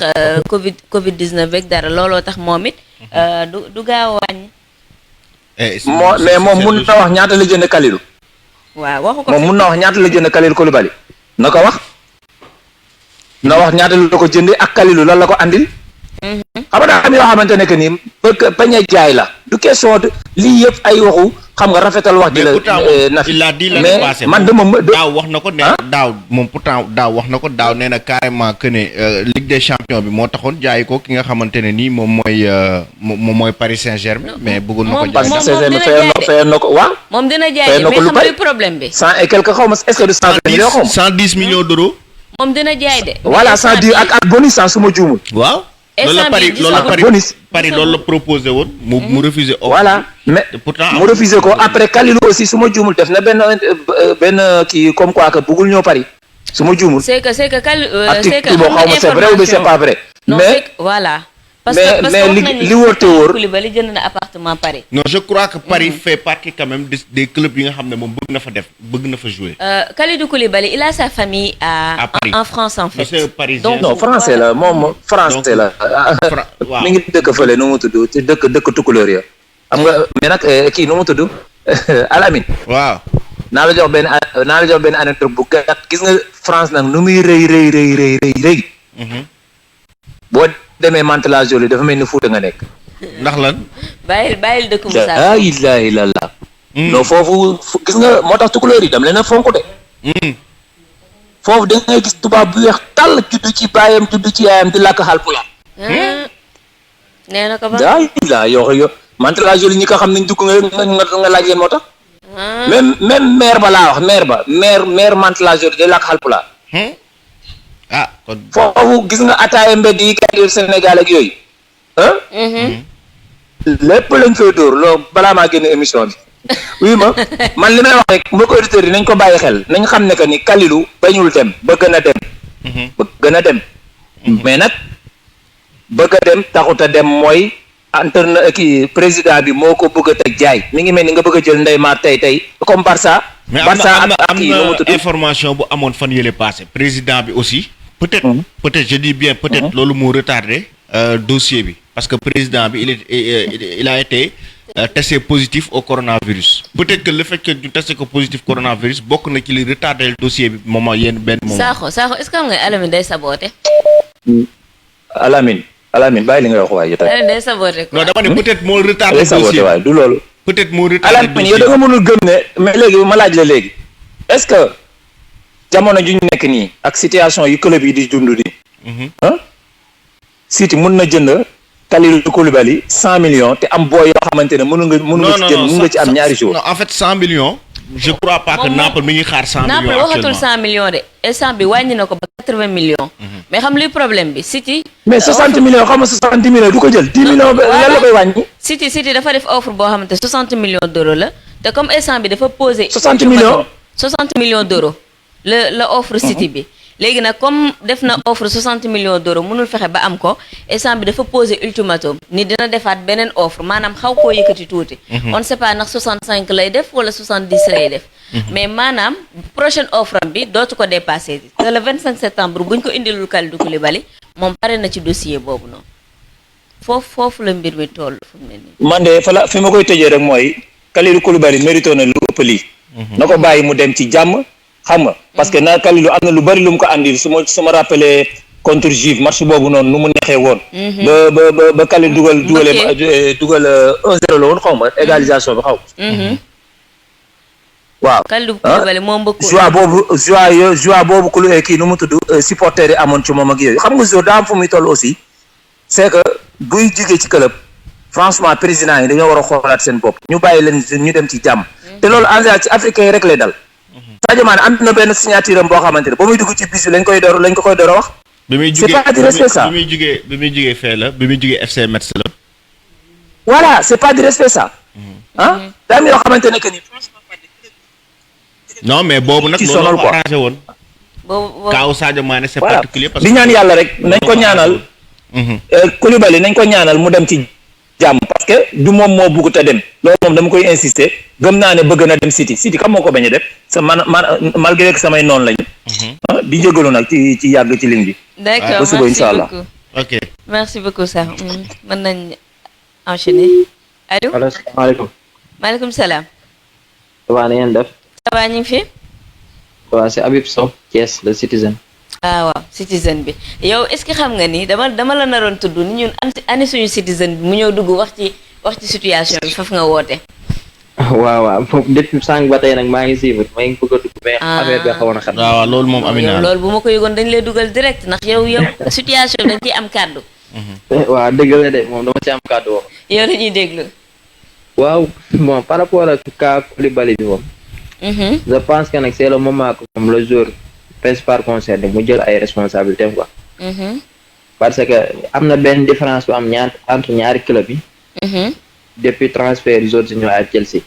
Covid 19 rek dara looloo tax moom it du gaaw a wàññi. mais moom mun na wax ñaata la jënd Kalidou. waaw waxu ko moom mun na wax ñaata la jënd Kalidou Koulibaly na ko wax. na wax ñaata la ko jëndee ak Kalidou lan la ko andil. xam nga daa am yoo xamante ne que ni bañ a jaay la du question lii yëpp ay waxu xam nga rafetal wax. di la na mais man daaw wax na ko ne daaw moom pourtant daaw wax na ko daaw nee na carrément que ne Ligue des champions bi moo taxoon jaay ko ki nga xamante ne nii moom mooy Paris Saint-Germain mais bëggoon na ko jaay. Paris Saint-Germain fayoon na ko waaw. moom dina jaay mais xam nga problème bi. 100 et quelque xaw ma est-ce que du 120 millions xaw ma. 110 millions d'euros. moom dina jaay de. voilà 110 ak bonus su ma juumul. waaw. loolu la proposé woon mu refusé. voilà mais mu refusé ko après Kalidou aussi su ma juumul def na benn kii comme quoi que bëggul ñoo Paris su ma juumul. c'est que c'est que xaw ma c'est vrai ou c'est pas vrai. mais voilà. mais li wóor te wóor. Koulibaly jënd na appartement Paris. non je crois que Paris fait partie quand même des clubs yi nga xam ne moom bëgg na fa jouer. Kalidou Koulibaly il a sa famille à Paris. En France en fait. c'est parisien. non français la moom français la. waaw mi ngi dëkk fële nu mu tudd ci dëkk tukulóor ya xam nga mais nag kii nu mu tudd Alamine. waaw. naa la jox benn anecdote bu gàtt gis nga France nag nu muy rëy. boo demee Mantes-la Jolie dafa mel ni Fuuta nga nekk. ndax lan. bàyyil dëkk Moussa. laa ilaaha illallaah. non foofu gis nga moo tax tukulóor yi dam leen a fonk de. foofu da ngay gis tubaab bu weex tàll juddu ci baayam juddu ci yaayam di làkk Haalpulaar. nee na ko ba. daa ilaa yoo Mantes-la Jolie ñi ko xam nañ dugg nga laaj leen moo tax. même maire ba laa wax maire Mantes-la Jolie day làkk Haalpulaar. kon foofu gis nga ataaya mbedd yi kay Sénégal ak yooyu lépp lañ koy dóor loolu balaa maa génn émission bi oui man li may wax rek mbokk auditeurs yi nañ ko bàyyi xel nañ xam ne que ni Kalidou bañul dem bëgg na dem mais nag bëgg a dem taxut a dem mooy entraîneur kii président bi moo ko bëgg a teg jaay mi ngi mel ni nga bëgg a jël Ndeye Mar tey comme Barça. mais am na information bu amoon fan yële passé président bi aussi. peut-être je dis bien peut-être loolu moo retardé dossier bi parce que président bi il a été testé positif au coronavirus. peut-être que le fait que ñu testé ko positif coronavirus bokk na ci li retardé dossier bi moment yenn benn moment. Sakho est-ce que xam nga Alamine day saboté. Alamine bàyyi li nga wax waaye jotaay. Alamine day saboté quoi. non dama ne peut-être moo retardé dossier saboté waaye du loolu. peut-être moo retardé Alamine yow da nga mënul gëm ne mais léegi ma laaj la léegi est-ce que jamono ju ñu nekk nii ak situation yu club yi di dund nii. City mun na jënd Kalidou Koulibaly 100 millions te am booy yoo xamante ne mun nga ci am ñaari jours. non en fait 100 millions. je crois pas que Naples mi ngi xaar 100 millions Naples waxatul 100 millions de instant bi wàññi na ko ba 80 millions. mais xam luy problème bi City. mais 60 millions xam nga 60 millions du ko jël 10 millions lan la koy wàññi. City dafa def offre boo xamante 60 millions d'euros la te comme instant bi dafa posé. 60 millions d'euros la offre City bi. léegi nag comme def na offre 60 millions d'euros mënul fexe ba am ko instant bi dafa poser ultimatum ni dina defaat beneen offre maanaam xaw koo yëkkati tuuti. on ne sait pas ndax 65 lay def wala 70 lay def. mais maanaam prochaine offre am bi dootu ko dépassé te le 25 septembre buñ ko indilul Kalidou Koulibaly moom pare na ci dossier boobu noonu foofu la mbir mi toll fu mu ne nii. man de fi ma koy tëjee rek mooy Kalidou Koulibaly mérito na lu ëpp lii. na ko bàyyi mu dem ci jàmm. xam nga parce que na Kalidou am na lu bari lu mu ko andil su ma rappelé contre Juve match boobu noonu nu mu neexee woon. ba Kalidou dugal 1-0 la woon xaw ma égalisation bi xaw. waaw Kalidou Koulibaly moom mbëkk. joie boobu kii nu mu tudd supporter yi amoon ci moom ak yooyu xam nga jour daa am fu muy toll aussi c'est que buy jógee ci club franchement président yi dañoo war a xoolaat seen bopp ñu bàyyi leen ñu dem ci jàmm te loolu en général ci africain yi rek lay dal Sadio Mané am na benn signature am boo xamante ne ba muy dugg ci bis bi lañ ko koy door a wax c'est pas du respect ça bi muy jugee fee la bi muy jugee FC Metz la voilà c'est pas du respect ça ah daa am yoo xamante ne que ni non mais boobu nag loolu ko arrangé woon kaaw Sadio Mané c'est particulier parce que di ñaan yàlla rek nañ ko ñaanal Koulibaly nañ ko ñaanal mu dem ci jàmm parce que du moom moo bugg te dem loolu moom dama koy insister gëm naa ne bëgg na dem City xam moo ko bañ a def sa man malgré que samay noonu lañu di jégalu nag ci yàgg ci ligne bi d'accord ba suba incha allah ok merci beaucoup ça mën nañ enchaîner allo allo salaamaaleykum maaleykum salaam waaw na ngeen def ça va ñu ngi fi waaw c'est Habib Sow Thiès le citizen waaw citizen bi yow est-ce que xam nga ni dama la naroon tudd ni ñun ani suñu citizen bi mu ñëw dugg wax ci situation bi foofu nga woote waaw foofu depuis sànq ba tey nag maa ngi suivre maa ngi bëgg a dugg mais affaire bi xawoon na xam waaw loolu moom Amina loolu bu ma ko yëgoon dañ lay dugal direct ndax yow situation bi dañ ciy am kàddu waaw dëgg la de moom dama ci am kàddu wax yow la ñuy déglu waaw bon par rapport ak cas Koulibaly bi moom je pense que nag c'est le moment que moom le jour principal concerné mu jël ay responsabilités quoi parce que am na benn différence bu am entre ñaari club yi depuis transfert Jorginho à Chelsea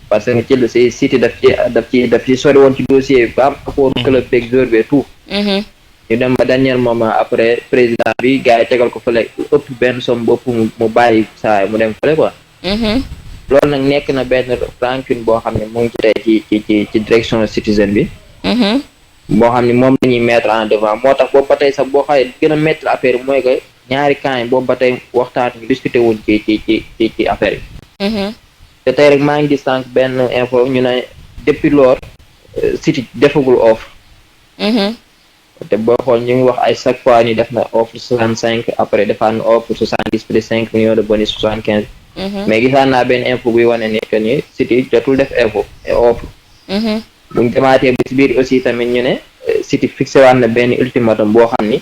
parce que Chelsea City daf ci sori woon ci dossier bi ba am accord club beeg joueur bi tout ñu dem ba dernier moment après président bi gars yi tegal ko fële ëpp benn somme bopp mu bàyyi saa mu dem fële quoi loolu nag nekk na benn rancune boo xam ne mu ngi ci direction citizen bi boo xam ne moom la ñuy mettre en devant moo tax boobu ba tey sax boo xoolee gën a mettre affaire bi mooy que ñaari camps yi boobu ba tey waxtaan ñu discuter wuñ ci affaire yi te tey rek maa ngi gis sànq benn info ñu ne depuis lors City defagul offre te boo xool ñu ngi wax ay chaque fois ni def na offre 65 après defaat na offre 70 plus 5 millions de bonus 75 mais gisaan naa benn info buy wane ni que ni City jotul def offre buñ demaatee ba ci biir aussi tamit ñu ne City fixé waat na benn ultimatum boo xam ni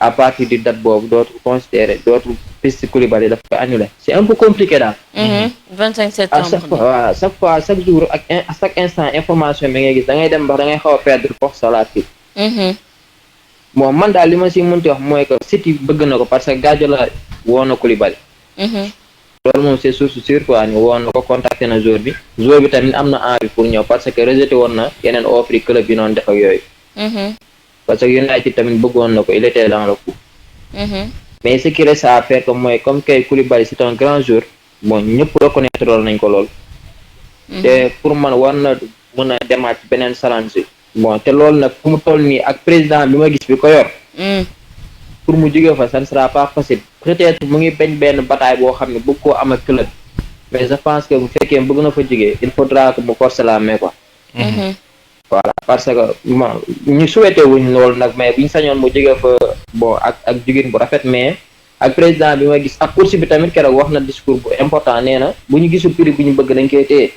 à partir du date boobu dootul considéré dootul piste Koulibaly daf ko annulé c'est un peu compliqué daal 25 septembre à chaque jour ak à chaque instant information bi ngay gis da ngay dem ba da ngay xaw a perdre force à la file bon man daal li ma si mënti wax mooy que City bëgg na ko parce que Guardiola woo na Koulibaly loolu moom c'est source sûre quoi ni woon na ko contacté na joueur bi tamit am na envie pour ñëw parce que rejeté woon na yeneen offre yi club yi noonu def ak yooyu parce que United tamit bëggoon na ko il était dans le coup mais ce qui reste à faire que mooy comme kay Koulibaly c'est un grand joueur bon ñëpp reconnaître loolu nañ ko lool te pour man war na mën a demaat ci beneen challenge bon te loolu nag fu mu toll nii ak président bi ma gis bi ko yor pour mu jóge fa ça ne sera pas facile peut-être mu ngi bañ benn bataille boo xam ne bëgg koo am ak club mais je pense que bu fekkee bëgg na fa jógee il faudra que mu forcer la main quoi voilà parce que bon ñu souhaité wuñ loolu nag mais buñ sañoon mu jóge fa bon ak jigéen bu rafet mais ak président bi ma gis ak course bi tamit keroog wax na discours bu important nee na bu ñu gisul prix bu ñu bëgg dañ koy téye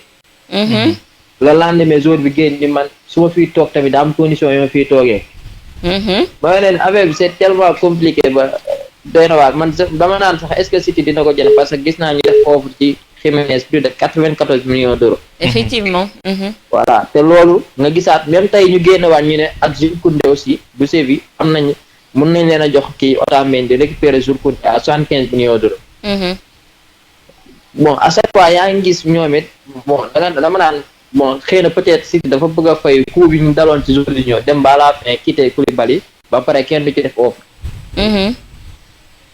le lendemain jour bi génn ni man su ma fiy toog tamit daa am condition yoo ma fiy toogee ba leen affaire bi c'est tellement compliqué ba doy na waar man dama naan sax est-ce que City dina ko jël parce que gis naa ñu def offre ci Jiménez plus de 94 millions d'euros effectivement voilà te loolu nga gisaat même tey ñu génn waat ñu ne ak Jules Koundé aussi bu Séville am nañ mën nañ leen a jox kii Otamendi di récupérer Jules Koundé à 75 millions d'euros bon à chaque fois yaa ngi gis ñoom it bon dama naan bon xëy na peut-être City dafa bëgg a fay coup bi ñu daloon ci Jorginho dem ba la fin quitter Koulibaly ba pare kenn du ci def offre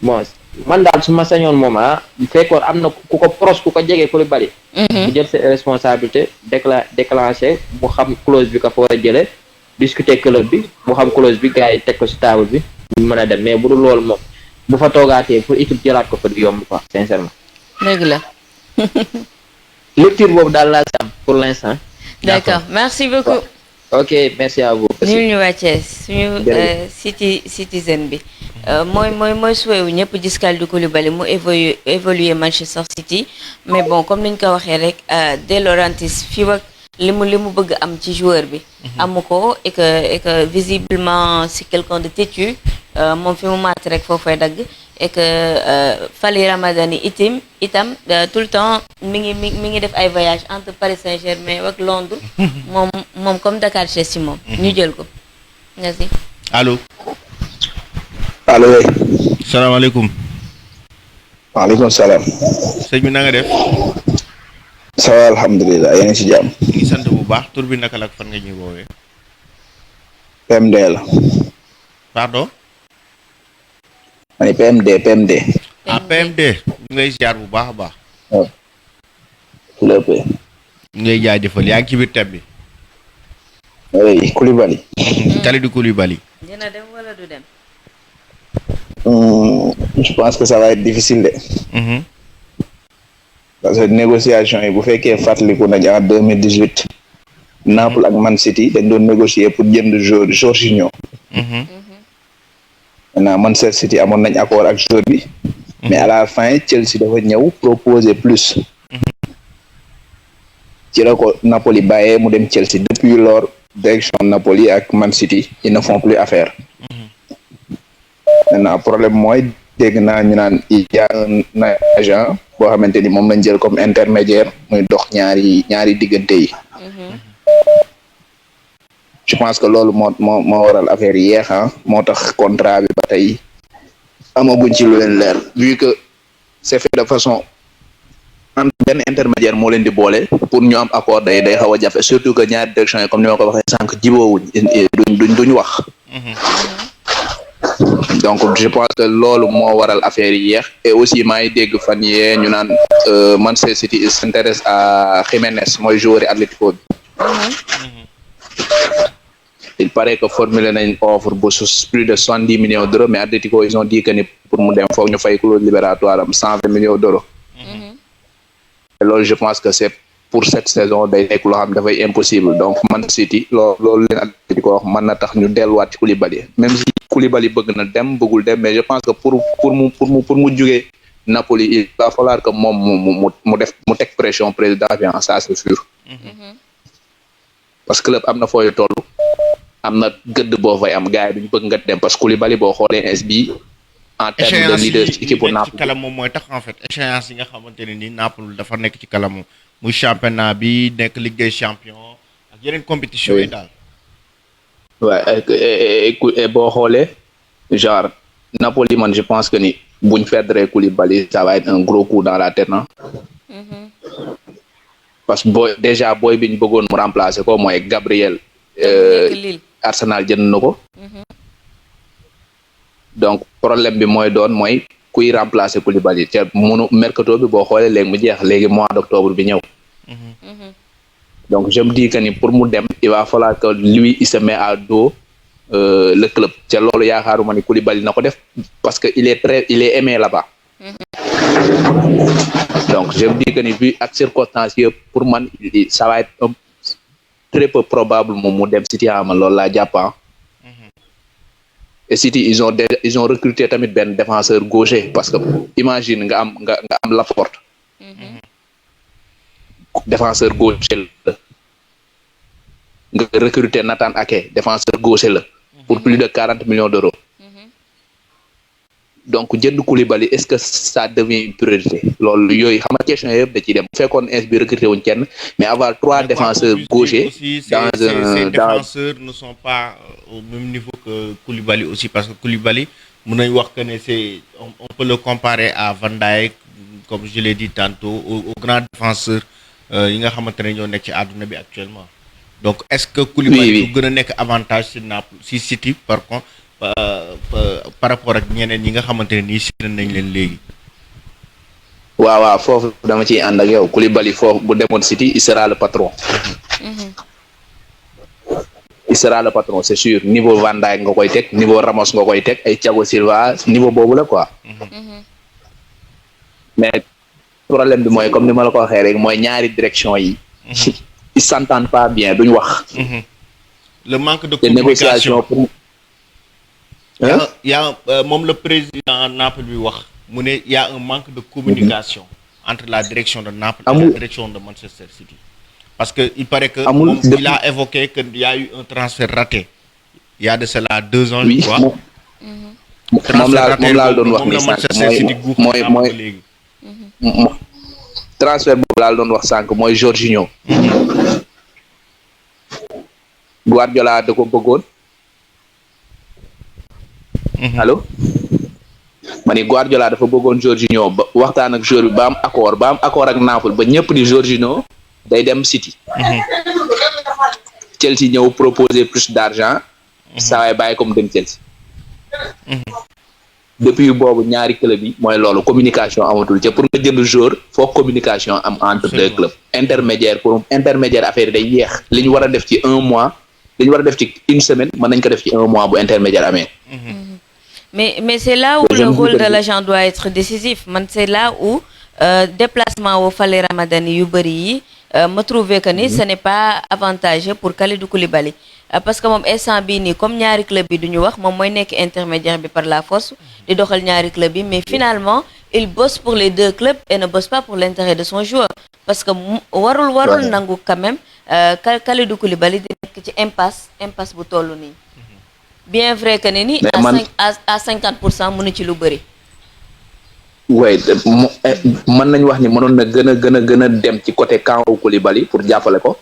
bon man daal su ma sañoon moom bu fekkoon am na ku ko proche ku ko jege Koulibaly mu jël ses responsabilités déclenché mu xam clause bi ko fa war a jële discuter club bi mu xam clause bi gars yi teg ko ci table bi mu mën a dem mais bu dul loolu moom bu fa toogaatee pour équipe jëlaat ko fa du yomb quoi sincèrement dëgg la lecture boobu daal laa si am pour l'instant d'accord merci beaucoup ok merci à vous ñu wàccee suñu citizen bi mooy souhait wu ñëpp gis Kalidou Koulibaly mu évoluer Manchester City mais bon comme niñ ko waxee rek De Laurentiis fii ak li mu bëgg am ci joueur bi amu ko et que visiblement c'est quelqu'un de têtu moom fi mu màtt rek foofay dagg et que Fally Ramadani itam tout le temps mi ngi def ay voyage entre Paris Saint-Germain ak Londres moom comme Dakar Chelsea moom ñu jël ko merci. allo. allo. salaamaaleykum. waaleykum salaam. sëñ bi na nga def. ça va alhamdulilah yéen a ngi si jàmm. ñu ngi sant bu baax tur bi naka la fan nga ñuy woowee. PMD la. pardon. ma ne PMD. ah PMD. ñu ngay ziar bu baax a baax. waaw. lépp. ñu ngay jaajëfal yaa ngi ci biir thème bi. oui Koulibaly. Kalidou Koulibaly. dina dem wala du dem. Je pense que ça va être difficile de. Parce que négociation yi bu fekkee fàttaliku nañ en 2018 Naples ak Man City dañ doon négocier pour jënd Jorginho. Maintenant Manchester City amoon nañ accord ak joueur bi. Mais à la fin Chelsea dafa ñëw proposer plus. ci la ko Napoli bàyyee mu dem Chelsea depuis lors direction Napoli ak Man City ils ne font plus affaire. Maintenant problème mooy dégg naa ñu naan il y a un agent boo xamante ni moom lañ jël comme intermédiaire muy dox ñaari diggante yi. Je pense que loolu moo waral affaire yi yeex moo tax contrat bi ba tey amaguñ ci lu leen leer vu que c'est fait de façon entre benn intermédiaire moo leen di boole pour ñu am accord day xaw a jafe surtout que ñaari direction yi comme ni ma ko waxee sànq jiboowuñ duñ wax. Donc je pense que loolu moo waral affaire yi yeex et aussi maa ngi dégg fan yee ñu naan Manchester City s'intéresse à Jiménez mooy joueur yi Atlético bi. Il paraît que formulé nañ offre bu plus de 70 millions d'euros mais Atlético ils ont dit que ni pour mu dem foog ñu fay clause libératoire am 120 millions d'euros. Et loolu je pense que c'est pour cette saison day nekk loo xam dafay impossible donc Man City loolu leen Atlético wax mën na tax ñu delluwaat ci Koulibaly même si Koulibaly bëgg na dem bëggul dem mais je pense que pour mu jugee Napoli il va falloir que moom mu teg pression président bi ça c'est sûr. Parce que club am na fooy toll am na gëdd boo fay am gars yi duñ bëgg nga dem parce que Koulibaly boo xoolee SB en termes de leader ci équipe Naples ci kalam moom mooy tax en fait échéance yi nga xamante ne ni Naples dafa nekk ci kalam muy championnat bi nekk Ligue des champions ak yeneen compétition yi daal. Ouais et boo xoolee genre Napoli man je pense que ni buñ perdre Koulibaly ça va être un gros coup dans la tête parce que booy bi ñu bëggoon mu remplacer ko mooy Gabriel. Arsenal jënd na ko. Donc problème bi mooy kuy remplacer Koulibaly te munu mercato bi boo xoolee léegi mu jeex léegi mois d'octobre bi ñëw. Donc je me dis que ni pour mu dem il va falloir que lui il se met à dos le club te loolu yaakaaruma ni Koulibaly na ko def parce que il est aimé là-bas. Donc je me dis que ni vu ak circonstances yëpp pour man ça va être très peu probable moom mu dem City ama loolu laa jàpp. Et City ils ont recruté tamit benn défenseur gaucher parce que imagine nga am Laporte. Défenseur gaucher la nga recruter Nathan Ake défenseur gaucher la pour plus de 40 millions d'euros. Donc jënd Koulibaly est-ce que ça devient une priorité loolu yooyu xam nga question yëpp da ciy dem bu fekkoon ins bi recruter wuñ kenn mais avoir 3 défenseurs gauchers dans ces défenseurs ne sont pas au même niveau que Koulibaly aussi parce que Koulibaly mën nañ wax que ne c'est on peut le comparer à Van Dijk comme je l'ai dit tantôt aux grands défenseurs yi nga xamante ne ñoo nekk ci àdduna bi actuellement donc est-ce que Koulibaly du gën a nekk avantage ci Naples ci City par contre par rapport ak ñeneen ñi nga xamante ne nii si nañ leen léegi. waaw foofu dama ciy ànd ak yow Koulibaly foofu bu demoon City il sera le patron. Il sera le patron c'est sûr niveau Van Dijk nga koy teg niveau Ramos nga koy teg ay Thiago Silva niveau boobu la quoi. Mais problème bi mooy comme ni ma la ko waxee rek mooy ñaari direction yi. Ils s'entendent pas bien duñ wax. Le manque de communication pour. y a moom le président Naples bi wax mu ne y a un manque de communication entre la direction de Naples et la direction de Manchester City parce que il paraît que il a évoqué que y a eu un transfert raté il y a de cela 2 ans je crois moom laa doon wax ni sànq mooy transfert boobu laa doon wax sànq mooy Jorginho. Guardiola da ko bëggoon. allo. ma ni Guardiola dafa bëggoon Jorginho ba waxtaan ak joueur bi ba am accord ak Naples ba ñëpp di Jorginho day dem City. Chelsea ñëw proposer plus d'argent. saa waay bàyyi ko mu dem Chelsea. depuis boobu ñaari club yi mooy loolu communication amatul ca pour nga jënd joueur foog communication am entre deux clubs intermédiaire affaire yi day yeex li ñu war a def ci 1 mois li ñu war a def ci 1 semaine mën nañ ko def ci 1 mois bu intermédiaire amee. Mais c'est là où le rôle de l'agent doit être décisif. C'est là où déplacement au Fale Ramadani yu bëri yi me trouver que ni ce n'est pas avantageux pour Kalidou Koulibaly. Parce que moom instant bii nii comme ñaari club bi duñu wax moom mooy nekk intermédiaire bi par la force di doxal ñaari club bi mais finalement il bosse pour les deux clubs et ne bosse pas pour l'intérêt de son joueur parce que warul nangu quand même Kalidou Koulibaly di nekk ci impasse bu toll nii bien vrai que ne ni à 50% mënu ci lu bëri. oui mën nañu wax ni mënoon na gën a dem ci côté camp Koulibaly pour jàppale ko.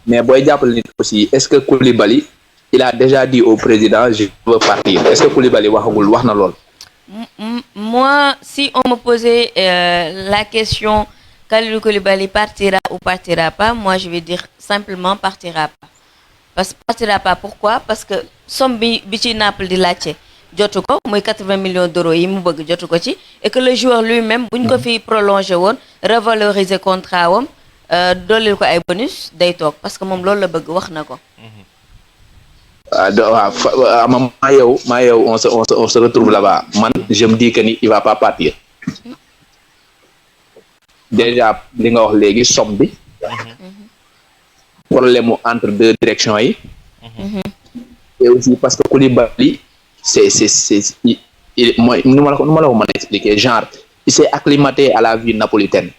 Mais boy jàppale nit aussi est-ce que Koulibaly il a déjà dit au président je veux partir est-ce que Koulibaly wax na lool. Moi si on me posait la question Kalidou Koulibaly partira ou partira pas, moi je vais dire simplement partira pas. Parce que partira pas pourquoi? Parce que somme bi ci Naples di laajte jotu ko muy 80 millions d'euros yi mu bëgg jotu ko ci et que le joueur lui-même buñ ko fi prolonger woon revaloriser contrat wam dolil ko ay bonus day toog parce que moom loolu la bëgg wax na ko. maa yow on se retrouve là-bas man je me dis que ni il va pas partir. Déjà li nga wax léegi somme bi. Problème mu entre deux directions yi. Et aussi parce que Koulibaly mooy nu ma la ko mën a expliquer genre il s'est acclimaté à la vie napolitaine.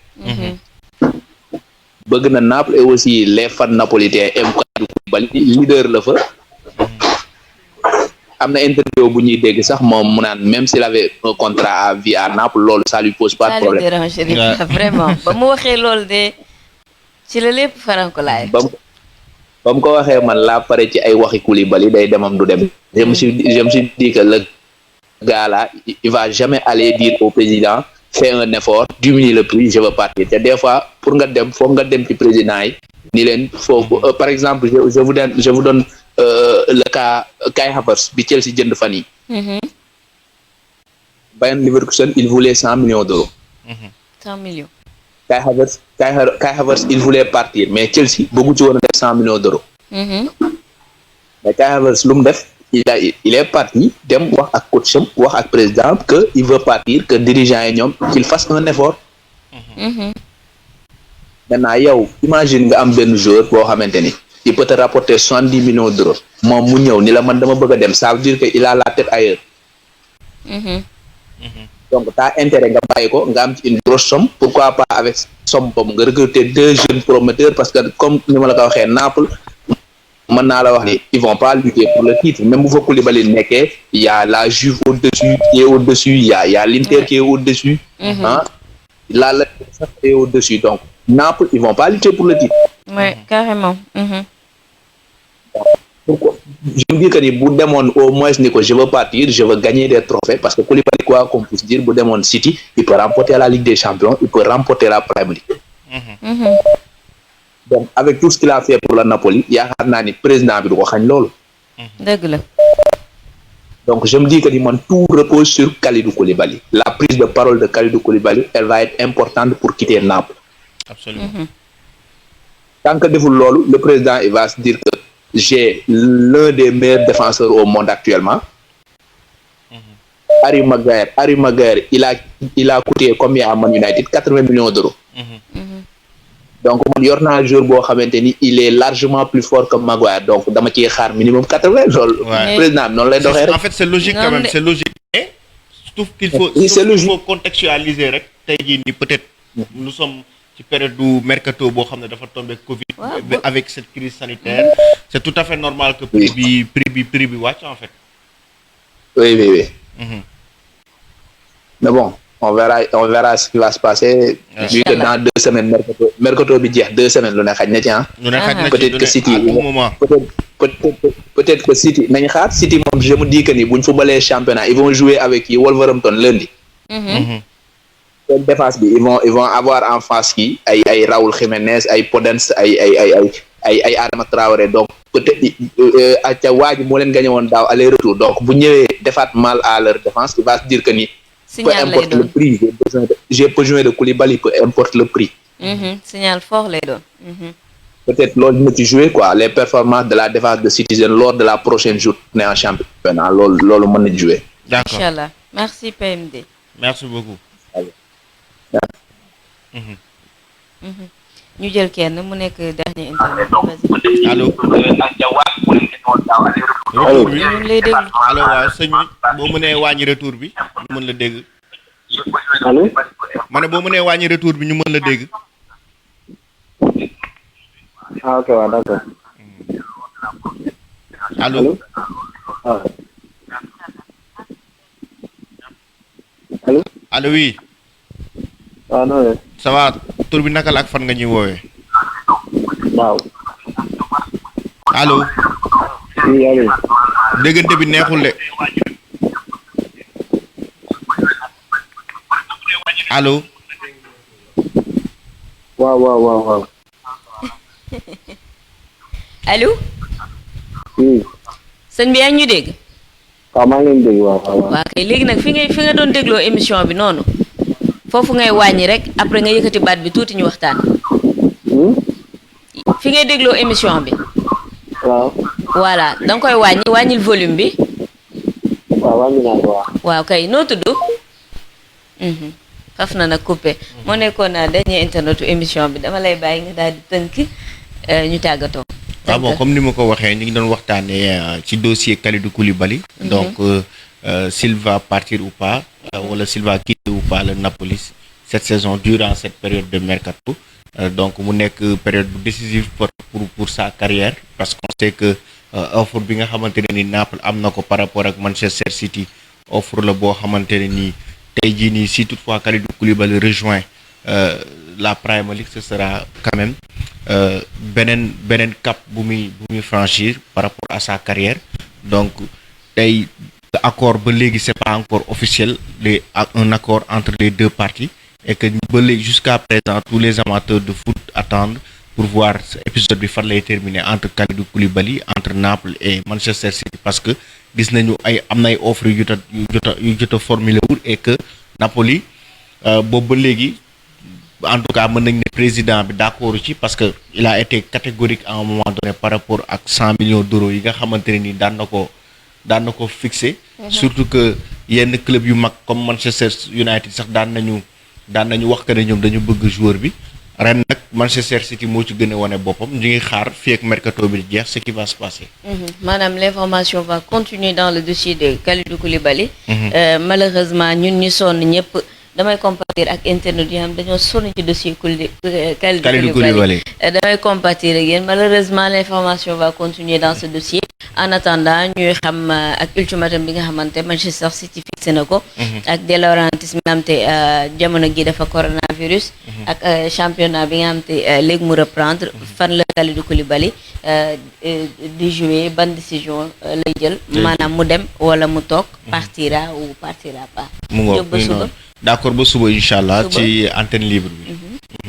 bëgg na Naples et aussi les fans napolitains aiment Kalidou Koulibaly leader la fa. am na interview bu ñuy dégg sax moom mu naan même s'il avait un contrat à vie à Naples loolu ça lui pose pas de problème. ça lui dérange vraiment ba mu waxee loolu de ci la lépp farankolaay. ba mu ko waxee man laa pare ci ay waxi Koulibaly day demam du dem. je me suis dit que le gars là il va jamais aller dire au président fais un effort diminue le prix je veux partir te des fois pour nga dem foog nga dem ci président yi ni leen foofu par exemple je vous donne le cas Kai Havertz bi Chelsea jënd fan yi. Bayern Leverkusen il voulait 100 millions d'euros. 100 millions. Kai Havertz il voulait partir mais Chelsea bëggu ci woon a def 100 millions d'euros. mais Kai Havertz lu mu def il est parti dem wax ak coach am wax ak président que il veut partir que dirigeant yi ñoom qu'il fasse un effort. maintenant yow imagine nga am benn joueur boo xamante ni il peut te rapporter 70 millions d'euros moom mu ñëw ni la man dama bëgg a dem ça veut dire que il a la tête ailleurs. donc t'as intérêt nga bàyyi ko nga am ci une grosse somme pourquoi pas avec somme boobu nga recruter 2 jeunes promoteurs parce que comme ni ma la ko waxee Naples mën naa la wax ni ils vont pas lutter pour le titre même bu fa Koulibaly nekkee il y a la Juve au-dessus qui est au-dessus il y a l'Inter qui est au-dessus la qui est au-dessus donc Naples ils vont pas lutter pour le titre. Ouais, carrément. Pourquoi? Je me dis que ni bu demoon au moins ni ko je veux partir je veux gagner des trophées parce que Koulibaly quoi qu'on puisse dire bu demoon City il peut remporter la Ligue des Champions il peut remporter la Premier League. Donc avec tout ce qu'il a fait pour la Napoli yaakaar naa ni président bi du ko xañ loolu. dëgg la. Donc je me dis que ni man tout repose sur Kalidou Koulibaly la prise de parole de Kalidou Koulibaly elle va être importante pour quitter Naples. Absolument. Tant que deful loolu le président il va se dire que j'ai l'un des meilleurs défenseurs au monde actuellement. Harry Maguire il a coûté combien à Man United 80 millions d'euros. Donc man yor naa joueur boo xamante ni il est largement plus fort que Maguire donc dama ciy xaar minimum 80 loolu. président bi noonu lay doxee rek. En fait c'est logique quand même c'est logique. Mais surtout qu'il faut contextualiser rek tey jii nii peut-être nous sommes ci période du mercato boo xam ne dafa tombé Covid. avec cette crise sanitaire c'est tout à fait normal que prix bi wàcc en fait. Oui. Mais bon, on verra ce qui va se passer. Vu que dans 2 semaines, mercato bi jeex 2 semaines lu ne xaj na ci peut-être que City peut-être que City nañ xaar City moom je me dis que ni buñ footballee championnat ils vont jouer avec Wolverhampton lundi. Défense bi ils vont avoir en face qui ay Raúl Jiménez ay Podence ay Adama Traoré donc peut-être ca waaji moo leen gagné woon daaw aller retour donc bu ñëwee defaat mal à leur défense il va se dire que ni peu importe le prix j'ai besoin de Koulibaly, peu importe le prix. Signal fort les deux. Peut-être loolu dina ci jouer quoi les performances de la défense de Citizen lors de la prochaine journée en championnat loolu mën na jouer. D'accord. Inch'Allah. Merci PMD. Merci beaucoup. ñu jël kenn mu nekk dernier interview. Allo. retour bi ñu lay dégg. allo waaw sëñ bi boo mënee wàññi retour bi ñu mën la dégg. allo. ma ne boo mënee wàññi retour bi ñu mën la dégg. ah ok waaw d'accord. allo. allo. allo oui. waaw non. ça va tur bi naka la ak fan nga ñuy woowee. waaw. allo. oui allo. déggante bi neexul de. allo. waaw. allo. oui. sëñ bi yaa ngi ñu dégg. waaw maa ngi leen dégg waaw. waaw kay léegi nag fi nga doon dégloo émission bi noonu foofu ngay wàññi rek après nga yëkkati baat bi tuuti ñu waxtaan. fi ngay dégloo émission bi. waaw. voilà da nga koy wàññil volume bi. waaw wàññi naa ko waaw. waaw kay noo tudd. faf na nag coupé. moo nekkoon dernier internetu émission bi dama lay bàyyi nga daal di tënk ñu tàggatoo. ah bon comme ni ma ko waxee ñu ngi doon waxtaanee ci dossier Kalidou Koulibaly. donc s'il va partir ou pas wala s'il va quitter ou pas le Napoli cette saison durant cette période de mercato. Donc mu nekk période bu décisive pour sa carrière parce qu'on sait que offre bi nga xamante ne ni Naples am na ko par rapport ak Manchester City offre la boo xamante ne nii tey jii nii si toutefois Kalidou Koulibaly rejoint la Premier League ce sera quand même beneen cap bu muy franchir par rapport à sa carrière donc tey accord ba léegi c'est pas encore officiel un accord entre les deux parties et que ba léegi jusqu'à présent tous les amateurs de foot attendent pour voir ce épisode bi fan lay terminer entre Kalidou Koulibaly entre Naples et Manchester City parce que gis nañu am na ay offres yu jot a formulé wul et que Napoli boobu ba léegi en tout cas mën nañ ne président bi d'accord ci parce que il a été catégorique à un moment donné par rapport ak 100 millions d'euros yi nga xamante ne ni daan na ko fixé. surtout que yenn club yu mag comme Manchester United sax daan nañu wax que ne ñoom dañu bëgg joueur bi ren nag Manchester City moo ci gën a wane boppam ñu ngi xaar fii ak mercato bi jeex ce qui va se passer. Madame, l'information va continuer dans le dossier de Kalidou Koulibaly. Malheureusement ñun ñu sonn ñëpp damay compatir ak internet yi xam dañoo sonn ci dossier Kalidou Koulibaly. Damay compatir ak yéen malheureusement l'information va continuer dans ce dossier. En attendant ñuy xam ak ultimatum bi nga xamante Manchester City fixé na ko. ak De Laurentiis mi nga xam te jamono gi dafa coronavirus. ak championnat bi nga xam te léegi mu reprendre fan la Kalidou Koulibaly di jouer ban décision lay jël. maanaam mu dem wala mu toog partira ou partira pas. mu ngoog ba suba d'accord ba suba incha ci antenne libre bi.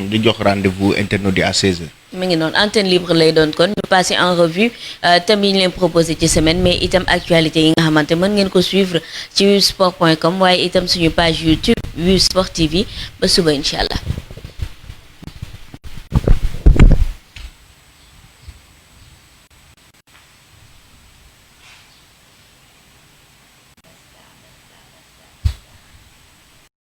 di jox rendez-vous internaute yi à 16h. mi ngi noonu antenne libre lay doon kon ñu passer en revue thème yi ñu leen proposé ci semaine mais itam actualité yi nga xamante mën ngeen ko suivre ci wivsport.com waaye itam suñu page YouTube Wivsport TV ba suba incha allah.